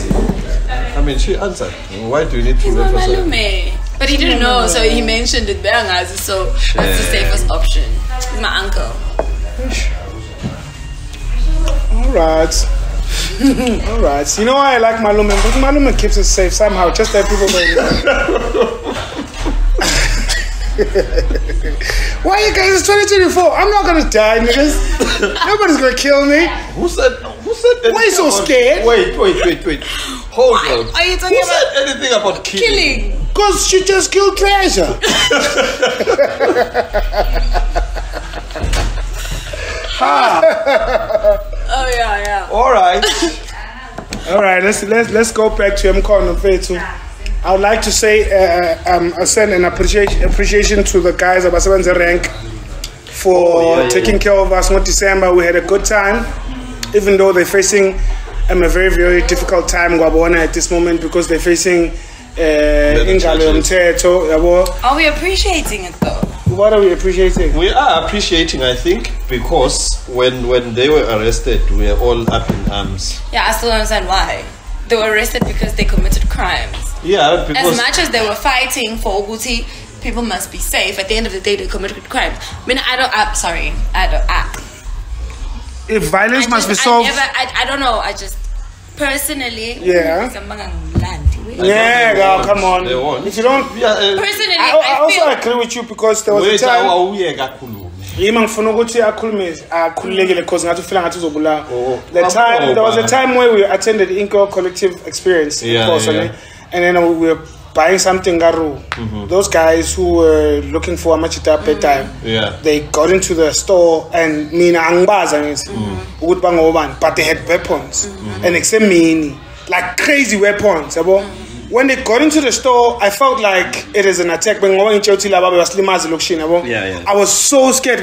I mean, she answered. Why do you need to emphasize? Malume. But he didn't know, so he mentioned it. So that's the safest option. He's my uncle. Alright. Alright. You know why I like Malume? Because Malume keeps us safe somehow. Just that people know. Why you guys? It's 2024. I'm not gonna die, niggas. Nobody's gonna kill me. Who said why are you so scared? Wait. Hold on. Are you talking Who said anything about killing? Because she just killed Treasure. Oh yeah. All right. Let's go back to Umkhonto Wesizwe. I would like to say send an appreciation to the guys of Sessions Rank for taking care of us in December. We had a good time, even though they're facing a very, very difficult time at this moment because they're facing Are we appreciating it though? What are we appreciating? We are appreciating, I think, because when they were arrested, we were all up in arms. Yeah, I still don't understand why. They were arrested because they committed crimes. Yeah, because as much as they were fighting for Oguti, people must be safe. At the end of the day, they committed crimes. I mean, if violence must be solved, I don't know. I just personally, yeah, come on. If you don't, personally, I also agree with you because there was a time. There was a time where we attended Inco Collective Experience, and then we were buying something garu. Those guys who were looking for a machita at time, they got into the store and but they had weapons and except like crazy weapons. When they got into the store, I felt like it is an attack. I was so scared.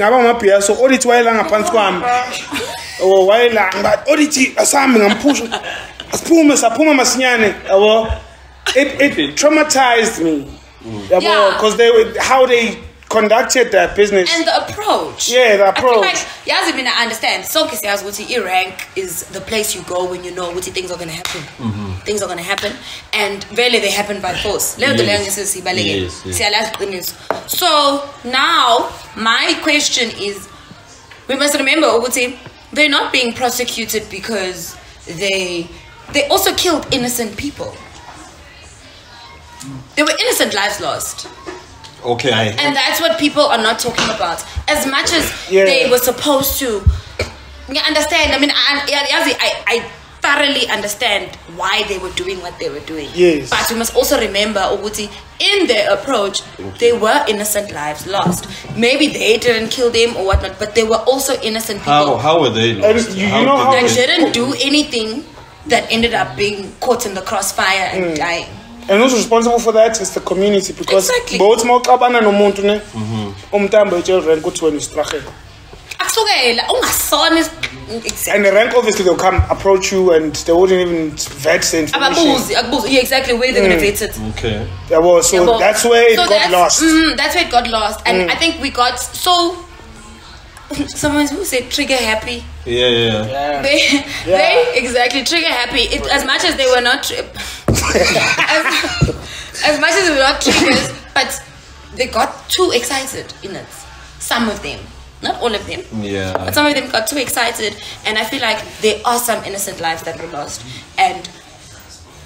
It traumatized me. Because how they conducted their business and the approach. Yeah, the approach. I feel like, I understand. So, rank is the place you go when you know what things are going to happen. Things are going to happen, and rarely they happen by force. Yes. So now my question is, we must remember, they're not being prosecuted because they also killed innocent people. There were innocent lives lost. Okay, and that's what people are not talking about. As much as they were supposed to understand. I mean, I thoroughly understand why they were doing what they were doing. Yes. But we must also remember, Oguti, in their approach, there were innocent lives lost. Maybe they didn't kill them or whatnot, but there were also innocent people. How were they lost? They didn't do anything that ended up being caught in the crossfire and dying. And who's responsible for that is the community, because both more kabana no muntu ne umtambo etshelren kuthi wena ustragela akusukela ungasona. And the rank obviously they'll come approach you and they wouldn't even vet the information. Yeah, exactly where they're gonna vet it. Okay. So that's where it got lost. That's where it got lost, and I think we got so. Someone who said trigger happy. Yeah. They exactly trigger happy. As much as they were not. as much as they were not triggers, but they got too excited in it. Some of them, not all of them. Yeah. But some of them got too excited, and I feel like there are some innocent lives that were lost. And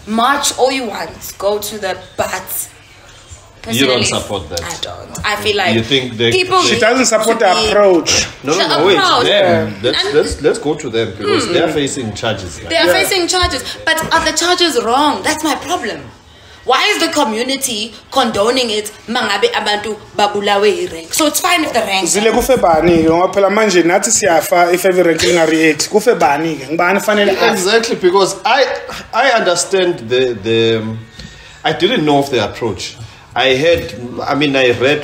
march all you want, go to the but. You don't support that. I don't. I feel like you think people. She doesn't support the approach. No, wait. Let's go to them because they are facing charges. They are facing charges, but are the charges wrong? That's my problem. Why is the community condoning it? Mangabe abantu babulawe rank. So it's fine if the rank. Zile kufe bani ngoba phela manje nathi siyafa if every rank ina react. Kufe bani ke ngibani fanele. Exactly, because I understand the I didn't know of the approach. I read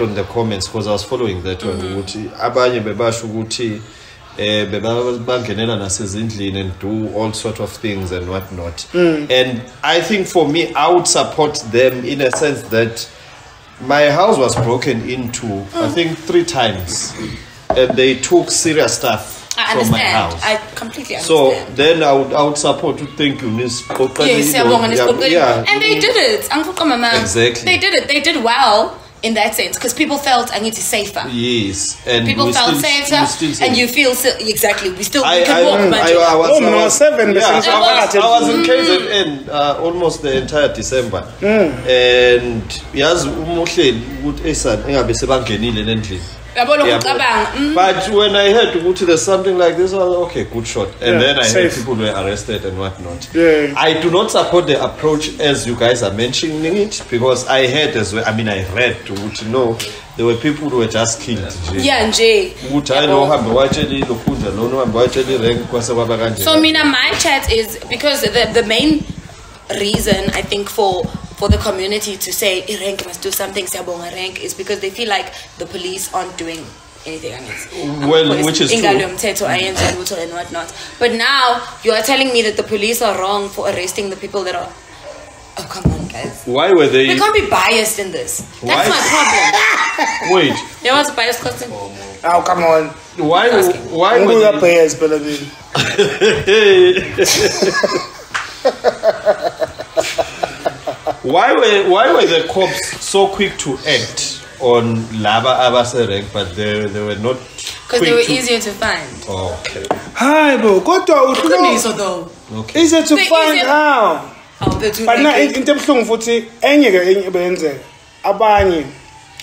on the comments because I was following that one. Abanye bebasho ukuthi bebangenela nasezindlini and do all sort of things and whatnot. And I think for me, I would support them in a sense that my house was broken into, I think 3 times, and they took serious stuff. from my house. I completely understand. So then I would support to thank you, Miss Poka. Yes, and they did it. Exactly. They did it. They did well in that sense because people felt I need to safer. Yes, and people felt safer, and you feel exactly. We can walk. I was in KZN almost the entire December, and yes, but when I heard to go to something like this, I was okay, good shot. And then I heard people were arrested and whatnot. Yeah. I do not support the approach as you guys are mentioning it because I heard as well. I mean, I read to know there were people who were just killed. Yeah, Jay. So, Mina, my chat is because the main reason I think for the community to say Rank must do something, Rank, is because they feel like the police aren't doing anything on it. Well, which is true. And whatnot. But now you are telling me that the police are wrong for arresting the people that are. Oh, come on, guys. Why were they? They can't be biased in this. That's my problem. Wait. There was a biased question. Oh, come on. Why were they biased, Bellamy? Why were the cops so quick to act on Laba Abase Rank, but they were not? Because they were easier to find. Oh, okay. Hi, bro. Go to okay. Easier to find how? But now in terms of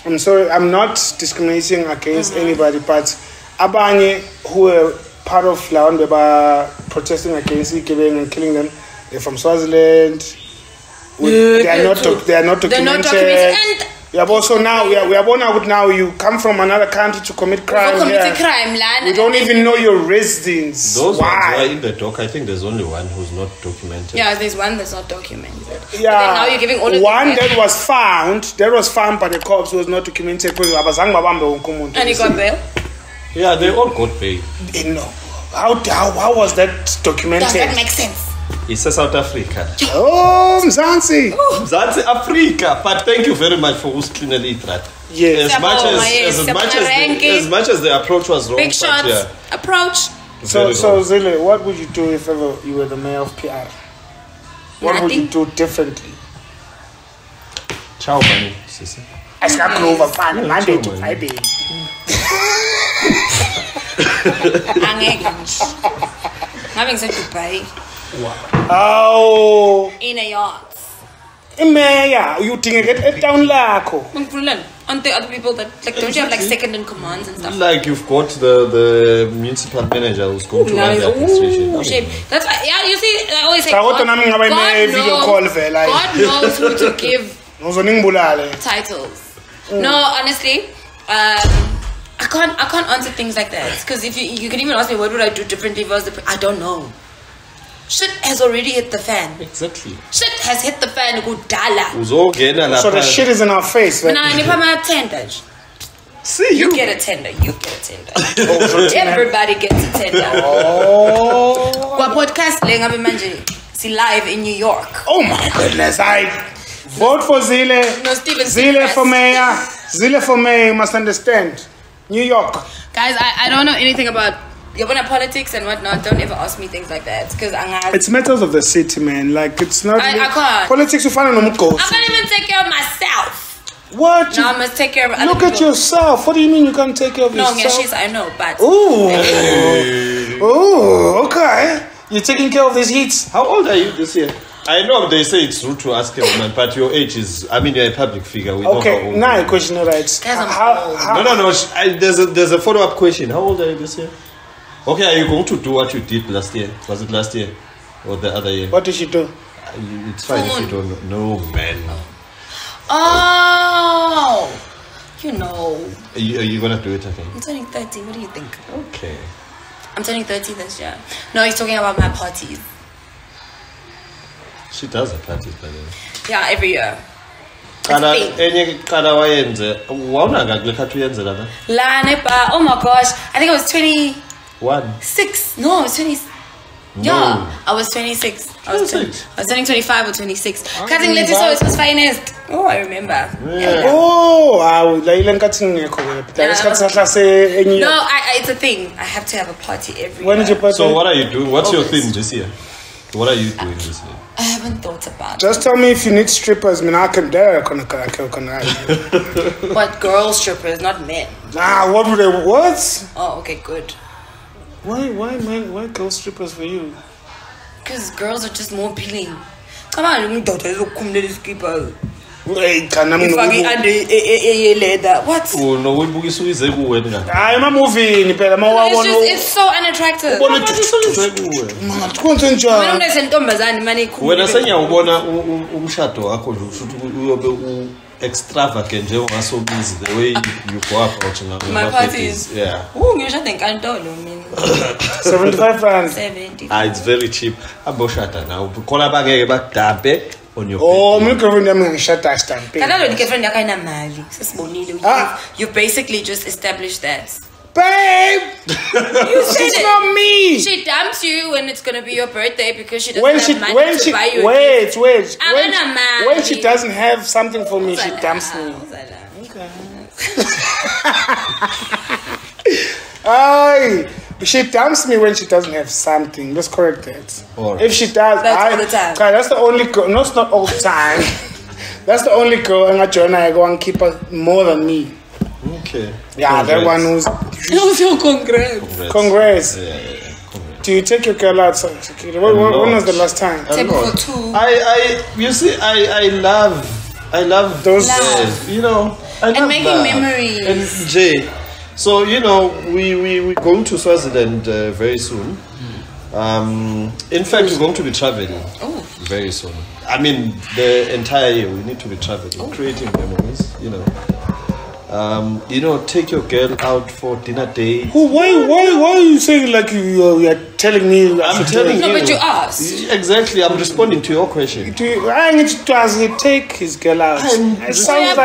I'm sorry, I'm not discriminating against anybody, but abanye who were part of Lawan Beba protesting against killing and killing them, they're from Swaziland. They are not documented. We have also now we are born out now. You come from another country to commit crime. We don't even know your residence. Those ones are in the doc. I think there's only one who's not documented. Yeah, there's one that's not documented. Yeah, but now you're giving all of one that was found by the cops who was not documented. And he got bail. Yeah, they all got bail. No, how was that documented? Does that make sense? It's South Africa. Oh, Mzansi. Mzansi Africa. But thank you very much for who's clearly that. Yes. As much as the approach was wrong. Big shots. Yeah. Approach. So Zile, what would you do if ever you were the mayor of PR? What would you do differently? Ciao, money, sister. I can't go over fun Monday to Friday. Having said Dubai. Wow. Oh. In a yacht. Mayor, you think it down lako? Aren't there other people that don't you have like second in commands and stuff? Like you've got the municipal manager who's going to run the administration. That's you see. I always say God knows who to give titles. No, honestly, I can't answer things like that because if you can even ask me what would I do differently versus I don't know. Shit has already hit the fan. Exactly. Shit has hit the fan. Gudala. So the shit is in our face. Right? If I'm a tender. See you get a tender. Everybody gets a tender. Oh. Podcast live in New York. Oh my goodness! I vote for Zile. No, Steven. Zile for mayor. Zile for mayor. You must understand. New York. Guys, I don't know anything about politics and whatnot. Don't ever ask me things like that because it's matters of the city, man. Like it's not. I can't. Politics. You find on I can't even take care of myself. What? No, I must take care of other Look people. At yourself. What do you mean you can't take care of yourself? No, yes, I know, but. Oh, okay. You're taking care of these heats. How old are you this year? I know they say it's rude to ask a woman, but your age is. I mean, you're a public figure. We okay, now a question, right? No. There's a follow-up question. How old are you this year? Okay, are you going to do what you did last year? Was it last year or the other year? What did she do? It's fine if you don't know. No, man. Oh, you know. Are you gonna do it again? I'm turning 30. What do you think? Okay. I'm turning 30 this year. No, he's talking about my parties. She does have parties, by the way. Yeah, every year. Oh my gosh, I think it was 26. No, it was 20. Yeah, I was 26. I was turning 25 or 26. Cutting lettuce, so it was finest. Oh, I remember. Yeah. Oh, wow. No, it's a thing. I have to have a party every year. Did you So what are you doing? What's your theme this year? What are you doing this year? I haven't thought about Just tell me if you need strippers. I mean, I can dare. What, girl strippers, not men? Nah, what would they? What? Oh, okay, good. Why girl strippers for you? Because girls are just more appealing. Come on, what? Oh no, I'm a movie. It's so unattractive. When I say you want extravagant, you are so busy the way you go about my parties. Yeah. Oh, you should think I don't know. 75 rand. 70. It's very cheap. I'm shata now. Call about on your my girlfriend, I'm going to shut that stamp. You basically just established that. Babe! It's not me! She dumps you when it's going to be your birthday because she doesn't have money to buy you a gift. When she doesn't have something for me, she dumps me. Okay. She dumps me when she doesn't have something. Let's correct that. Right. If she does, that's all the time. That's the only girl. No, it's not all the time. That's the only girl and I go and keep her more than me. Okay. Yeah, that one who's. Congrats. Yeah. Do you take your girl out? When was the last time? Table for two. I love those. You know, I love making memories. And Jay. So we're going to Swaziland very soon. In fact, we're going to be traveling very soon. I mean, the entire year we need to be traveling, creating memories. Take your girl out for dinner date. Why are you saying like you're telling me? I'm telling you. No, but you asked. Exactly, I'm responding to your question. I need to ask you take his girl out. It sounds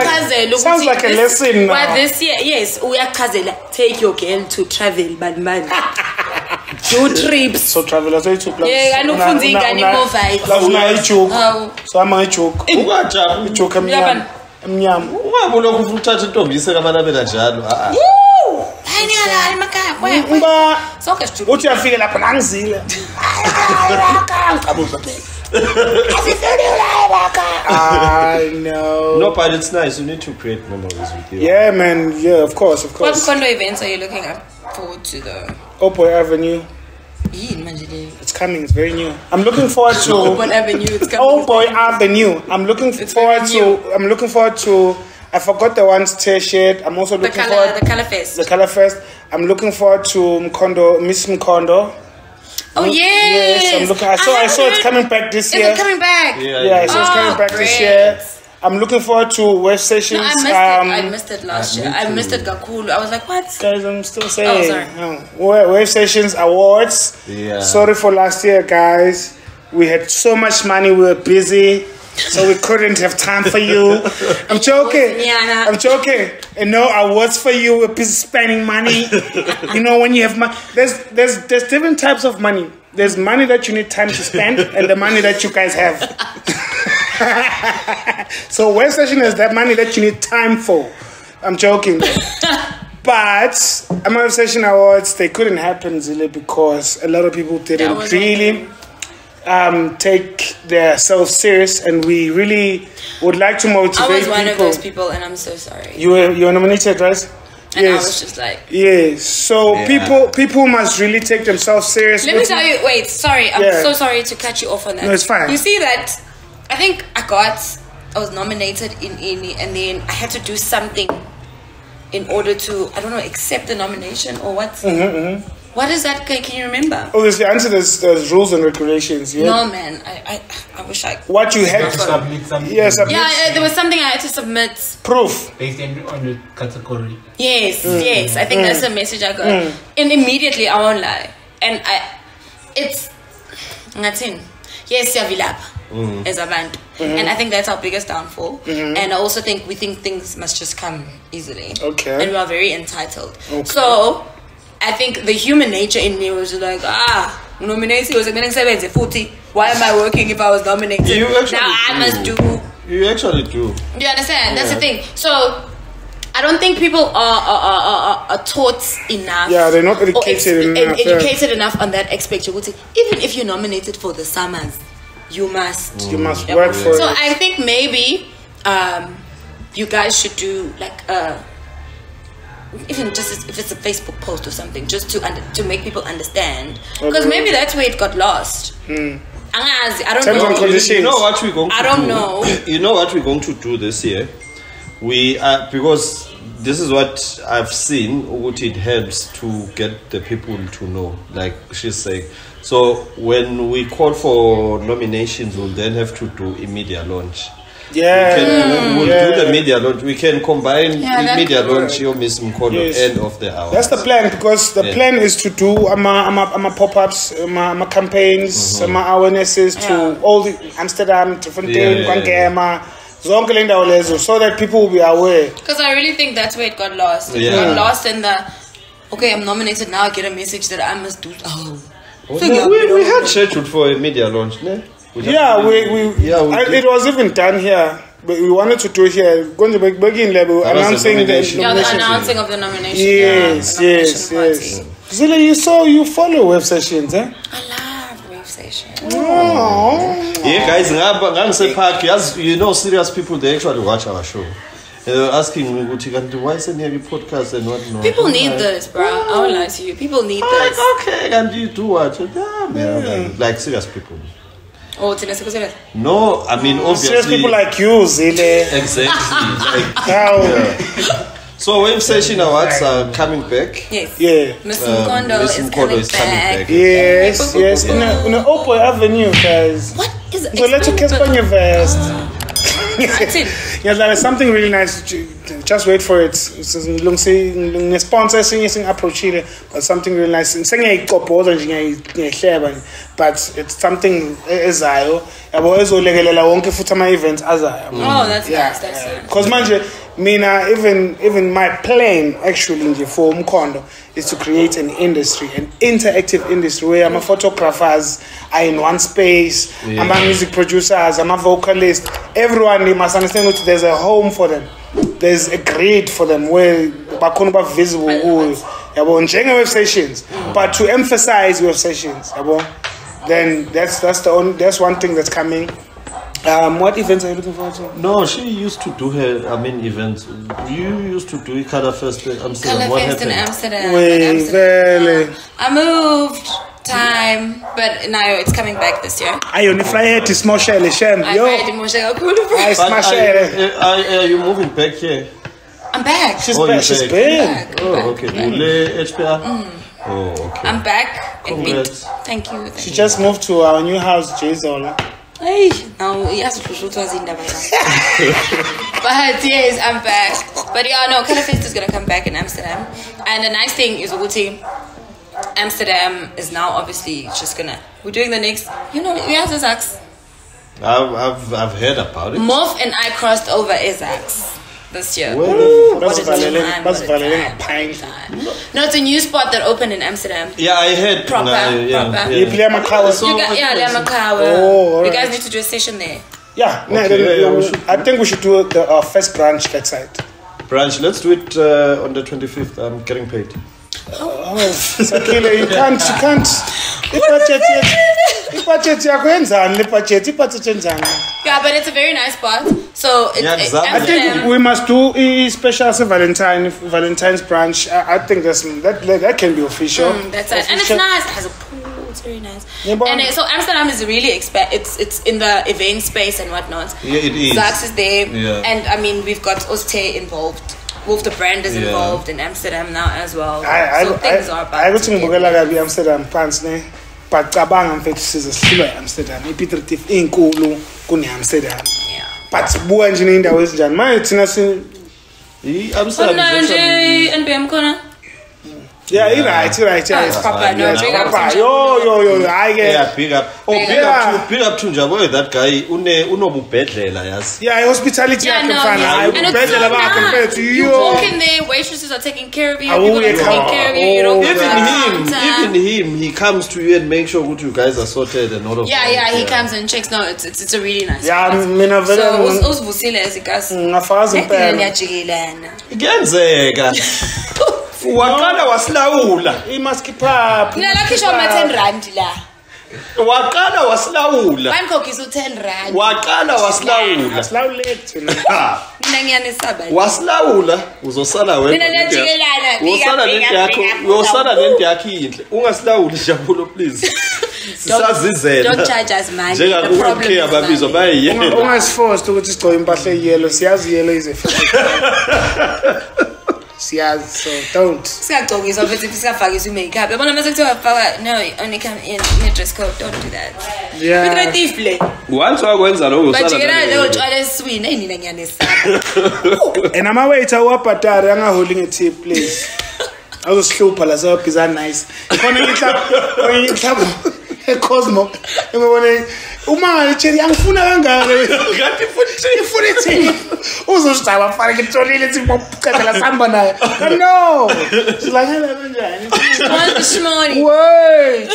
like a lesson. Well, this year, yes, we are cousin. Take your girl to travel, but man. 2 trips. So travelers, I took. Yeah, I know funding and more fight. So I'm a joke. Uthi afike lapha ngangizile. I know. No, but it's nice. You need to create memories with you. Yeah, man. Yeah, of course. What Umkhonto events are you looking forward to though? Opo Avenue. It's coming. It's very new. I'm looking forward to Open Avenue. It's coming. Oh boy, Avenue. I'm looking forward to. I forgot the one's T-shirt. I'm also looking forward the color fest. The color fest. I'm looking forward to Miss Mkhondo. Oh yes. I saw it's coming back this year. Is it coming back? Yeah. So it's coming back this year. I'm looking forward to Web Sessions. No, I missed it last year. I missed it Gakulu. I was like, what? Guys, I'm still saying. Oh, sorry. Web Sessions Awards. Yeah. Sorry for last year, guys. We had so much money. We were busy. So we couldn't have time for you. I'm joking. And no awards for you. We're busy spending money. When you have money, there's different types of money. There's money that you need time to spend, and the money that you guys have. So Web Session is that money that you need time for. I'm joking. But Web Session Awards, they couldn't happen, Zile, because a lot of people didn't really take themselves serious, and we really would like to motivate people. I was one of those people, and I'm so sorry. You were nominated, right? And yes. I was just like... Yes. So people must really take themselves serious. Let me tell you... Wait, sorry. I'm so sorry to cut you off on that. No, it's fine. You see that... I think I was nominated in and then I had to do something in order to, I don't know, accept the nomination or what? What is that? Can you remember? Obviously, answer there's rules and regulations. Yeah? No, man. I wish I... What you had to submit something. Yeah, there was something I had to submit. Proof. Based on the category. Yes. I think that's the message I got. And immediately, I won't lie. And it's... Yes, Yavilap. As a band. And I think that's our biggest downfall. And I also think we think things must just come easily. Okay. And we are very entitled. Okay. So I think the human nature in me was like, nominated was why am I working if I was nominated? Now I must do. You actually do. Do you understand? That's the thing. So I don't think people are taught enough. Yeah, they're not educated enough on that aspect. Even if you're nominated for the Summers, you must work for it. So I think maybe you guys should do like even just if it's a Facebook post or something, just to make people understand, because maybe that's where it got lost. I don't know. You know what we're going to do? I don't know. You know what we're going to do this year? We because this is what I've seen. It helps to get the people to know, like she's saying. So when we call for nominations, we'll then have to do a media launch. We'll do the media launch. We can combine the media launch, your Miss Mkhondo, end of the hour. That's the plan, because the plan is to do pop-ups, campaigns, awarenesses to all the Amsterdam, Fontaine, Kwangema, so that people will be aware. Because I really think that's where it got lost. It got lost in the, okay, I'm nominated now, I get a message that I must do. We had scheduled for a media launch, ne? It was even done here, but we wanted to do it here. Going to begin level announcing the announcing of the nomination. Yes. Zile, you follow Wave Sessions, eh? I love Wave Sessions. Yeah, guys, you know, serious people, they actually watch our show. They're asking me, why is there a podcast and whatnot? People need this, bro. I won't lie to you. People need this. Okay, and you do watch it. Like serious people. No, I mean, obviously. Serious people like you, Zile. Exactly. So, Wave Session Awards are coming back. Yes. Yeah. Miss Mkhondo is coming back. Yes. In the Oppo Avenue, guys. What is it? So let's get on your vest. That's it. Yeah, there's something really nice. Just wait for it. It's sponsor approach here, but something really nice. But it's something ezayo. Events that's nice. Because manje, mina even my plan actually for Umkhonto is to create an industry, an interactive industry where my photographers are in one space, I'm a music producers, I'm a vocalist. Everyone, they must understand that there's a home for them. There's a grid for them where bakhona visible Wave Sessions. But to emphasize Wave Sessions, then that's one thing that's coming. What events are you looking forward to? No, she used to do her events. You used to do Color Fest in Amsterdam. Color Fest in Amsterdam. I moved time, but now it's coming back this year. Are you moving back here? I'm back. She's back. Oh, okay. HPR. Oh, okay. I'm back. Congrats. Thank you. She just moved to our new house, Jayzola. Hey, now he has to shoot us in the But yes, I'm back. But Color Fest is gonna come back in Amsterdam. And the nice thing is, Amsterdam is now obviously just gonna. We're doing the next. We have the Zax. I've heard about it. Morph and I crossed over Zax this year. That's No, it's a new spot that opened in Amsterdam. Yeah, I heard. Proper. You play Makawa. You guys need to do a session there. Yeah, I think we should do the first branch that side. Branch, let's do it on the 25th. I'm getting paid. Sakile, you can't. Yeah, but it's a very nice spot. So I think we must do a special Valentine's brunch. I think that can be official. That's it. And it's nice. It has a pool. It's very nice. And so Amsterdam is really it's in the event space and whatnot. Yeah, it is. Zax is there. Yeah. And I mean, we've got Oste involved. Wolf the brand is involved in Amsterdam now as well. Things are back. I would think Amsterdam pants ne. But cabanga mfethu sizesilo Amsterdam. Piet Retief inkulu kune Amsterdam. Yeah. But buya nje indawo ezinjani? Manje thina Amsterdam nje NBM khona. Yeah, you're right. Yeah, Papa, no, big up to yo, I get. Yeah, big up. Oh, big up to Njabo. That guy, unobubedlela, yes. Yeah, hospitality. Yeah, you walk in there, waitresses are taking care of you. People are taking care of you. You don't even him, he comes to you and make sure you guys are sorted and all of that. Yeah, he comes and checks. No, it's a really nice. Yeah, so usivusile as igazeka. Waqala wasilawula. He must keep up. Mina lakhisha ma-R10 la. Waqala wasilawula. Bangkok is u-R10. Waqala wasilawula. Asilawulethu. Mina ngiyanesaba. Wasilawula uzosala wena. Mina niyajikelana. Usala lento yakho, uyosala lento yakho inhle. Ungasilawuli Jabulo please. Sisazizela. Don't charge us man. Njengaku-okay ababizwa bayiyelo. Ungasforced ukuthi sigcoke impahla eyellow. Siyazi yellow is a so don't. Siyagcokiswa futhi sikafakiswa i-makeup. Yabona mase kuthiwa faka no only come in dress code. Don't do that. Yeah. Piet Retief le. Once wakwenza lokho usala. Bajikela lo tshwala eswini nina ngiyanesaba. And ama waiter uwabhatara angaholding a tip please. Awusihlupha la so bizarre nice. Khona ngihlaba eCosmo. Ngibone uma ngitshela angifuna kangaka ngathi futhi uzositaba fara ngitholile siboqedela samba naye. No. Silangela kanjani? Wait.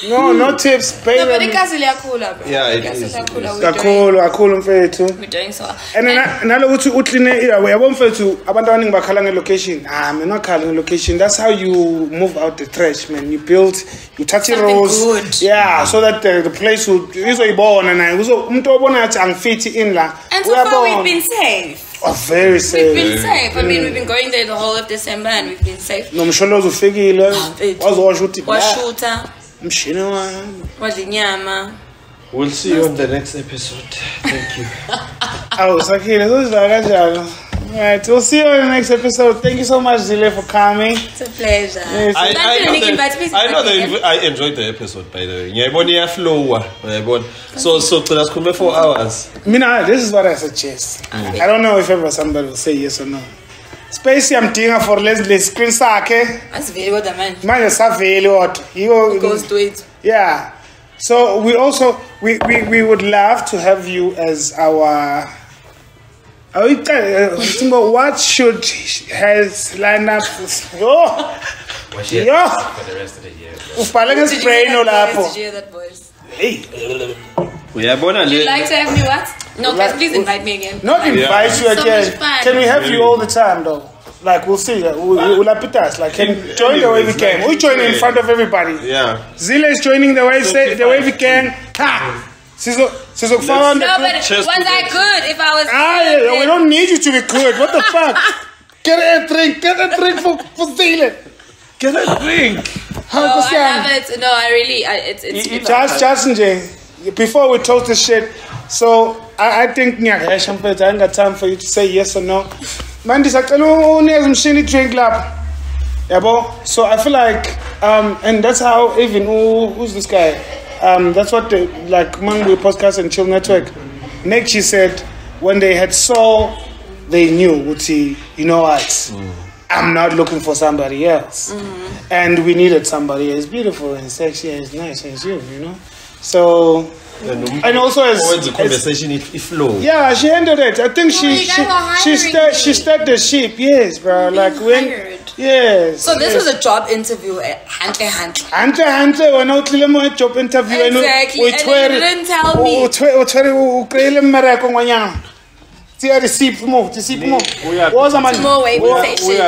No tips, baby. No, but ikasi liyakhula bro. Yeah, it is. Kakhulu mfethu. We're doing so. And nalokuthi uclean yabo mfethu abantu abaningi bakhala ngelocation. Mina ngakhala ngelocation. That's how you move out the trash, man. You touch it rose. Yeah, so that the place will izoyibona naye. Umuntu obona athi angifiti in la. And so far we've been safe. Oh, very safe. We've been safe. I mean, we've been going there the whole of December and we've been safe. No msholozo ufikile. Washuta. Mshini wami. Wadla inyama. We'll see you on the next episode. Thank you. Sakile, uzwa kanjalo. Alright, we'll see you on the next episode. Thank you so much, Zile, for coming. It's a pleasure. Yes. I know that I enjoyed the episode, by the way. Ngiyayibona iyaflowa. So cela sikhulume 4 hours. Mina, this is what I suggest. I don't know if ever somebody will say yes or no. Space yamdinga for le screen sakhe. Asiveli kodwa manje. Manje saveli kodwa. Who goes to it? Yeah. So we also we would love to have you as our what should has lined up for the rest of the year. Ubhala ngesprayi no lapho. Did you hear that voice? Hey. Would you like to have me what? No, please invite me again. Not invite you again. Can we have you all the time though? Like we'll see. We'll put us. Like can join the way we can. We join in front of everybody. Yeah. Zile is joining the way we can. Ha. No, but was I good if I was we don't need you to be good. What the fuck? Get a drink for Zile. Get a drink. I love it. No, I really it's just before we toast this shit. So I think I ain't got time for you to say yes or no. Man, this actually drink lab. Yeah, so I feel like and that's how even who's this guy? That's what like Mango Podcast and Chill Network. Nick, she said when they had saw, they knew you know what? I'm not looking for somebody else. And we needed somebody as beautiful and sexy as nice as you know? So and also as the conversation it flow. Yeah, she handled it. I think she stirred the sheep. Yes, bro. Like when yes. So this was a job interview at Hunter when I tell a job interview exactly. And you didn't tell me. The seep more. What's a man? More wavy session.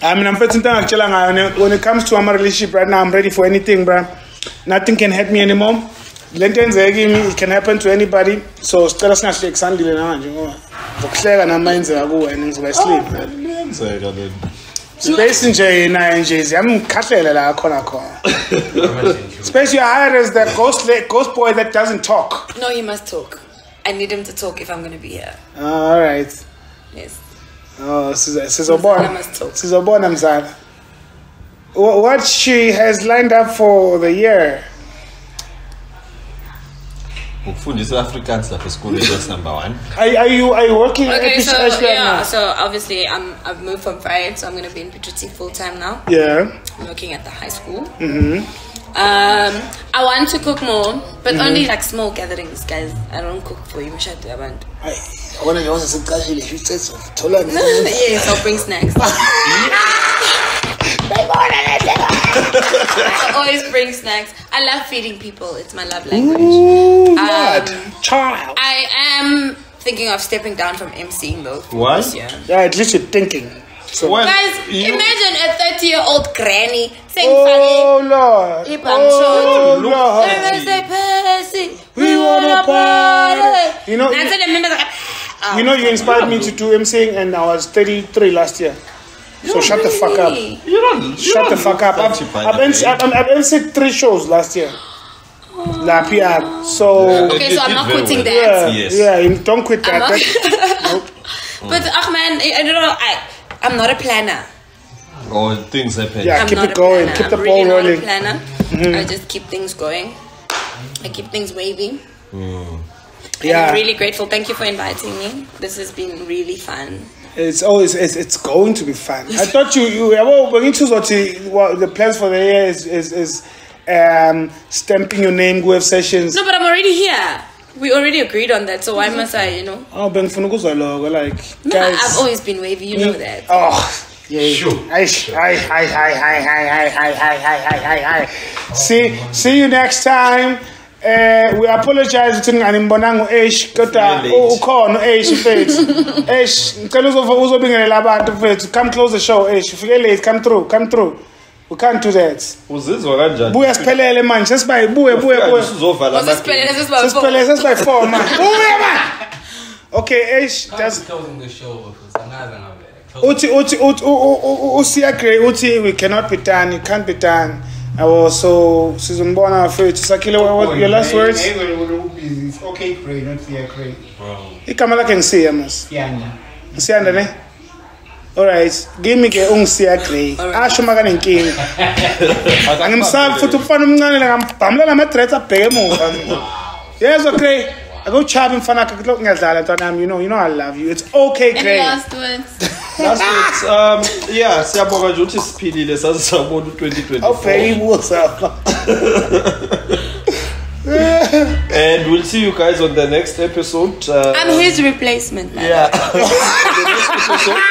I'm when it comes to our relationship right now, I'm ready for anything, bro. Nothing can hurt me anymore. It can happen to anybody. So tell us not to extend it now. Space in J I'm Space, you hired as the ghost boy that doesn't talk. No, he must talk. I need him to talk if I'm going to be here. All right. Yes. Oh, what she has lined up for the year? Africans at school is number one. Are you working? Okay, so obviously I've moved from Friday, so I'm gonna be in Piet Retief full time now. Yeah. I'm working at the high school. I want to cook more, but only like small gatherings, guys. I don't cook for you. I want to know what's the yes, I'll bring snacks. I always bring snacks. I love feeding people. It's my love language. Child. I am thinking of stepping down from emceeing though. What? Yeah, at least you're thinking. So guys, imagine a 30-year-old granny saying, "Oh Lord, oh Lord, we wanna party." You know, you inspired me to do emceeing, and I was 33 last year. So shut the fuck up. Shut the fuck up. I've emceed 3 shows last year. La PR. So okay, so I'm not quitting that. Yeah, don't quit that. Nope. But man, I don't know. I'm not a planner. Oh, things happen. Yeah, keep it going. Keep the ball rolling. I'm not a planner. I just keep things going. I keep things waving. Yeah. I'm really grateful. Thank you for inviting me. This has been really fun. It's going to be fun. I thought you were going to the plans for the year is stamping your name with Sessions. No, but I'm already here. We already agreed on that, so why must I, Oh, Ben Funukuzo logo, like no, guys. I've always been wavy, you know that. Oh, yeah. Sure. Hi. See you next time. We apologize to Animbonango Ash, Kota, Ukono Ash, Ash, come close the show, Ash. If you're late, come through. We can't do that. Buya spelele man, just by buya. Just by 4 man. Buya man. Okay, Ash, that's closing the show because Uti, we cannot be done. It can't be done. So Sizumbona for Sakila, what your last words? It's okay, Cray, not fear Cray. Ikamala can see Amos. Yeah. Alright, give me a unsia Cray. Ashumagan in King. I'm sorry for to fun. I'm Pamela Matreta Pemo. Yes, okay. I go chopping Fanaka looking at that. You know I love you. It's okay, Cray. Last words. Yeah, Siaboga Juti Speedy, let's about 2020. Okay, what's up? And we'll see you guys on the next episode. I'm his replacement, man. Yeah. The next episode.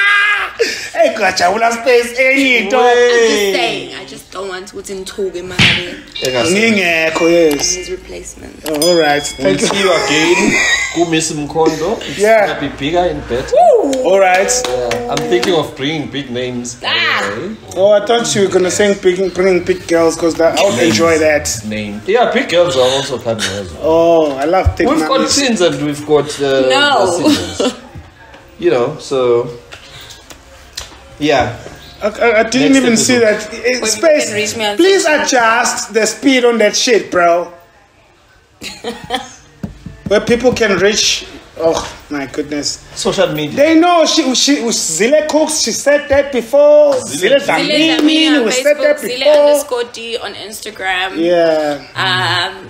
Hey, gotcha. We'll have space. I'm just saying. I just don't want what's in Toge, man. Yes. His replacement. All right. Thank you. See you again. Miss Mkhondo. It's gonna be bigger and better. All right. I'm thinking of bringing big names. Oh, I thought you were gonna sing bringing big girls because I would enjoy that. Name. Yeah, big girls are also coming as well. Oh, I love big. We've got sins and we've got so. Yeah. I didn't even see that. Space. Please adjust the speed on that shit, bro. Where people can reach. Oh my goodness. Social media. They know she Zile cooks. She said that before. Zile Dlamini. We said that before. Zile_D on Instagram. Yeah.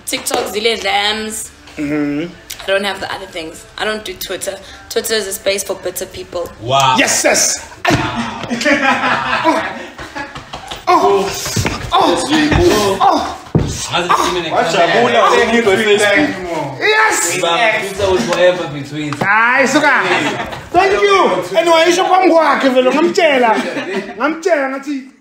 TikTok Zile Dlams. I don't have the other things. I don't do Twitter. Twitter is a space for bitter people. Wow. Yes. That's really cool. Yes. Twitter will forever be Twitter. Thank you. Anyway, you should come back. I'm telling.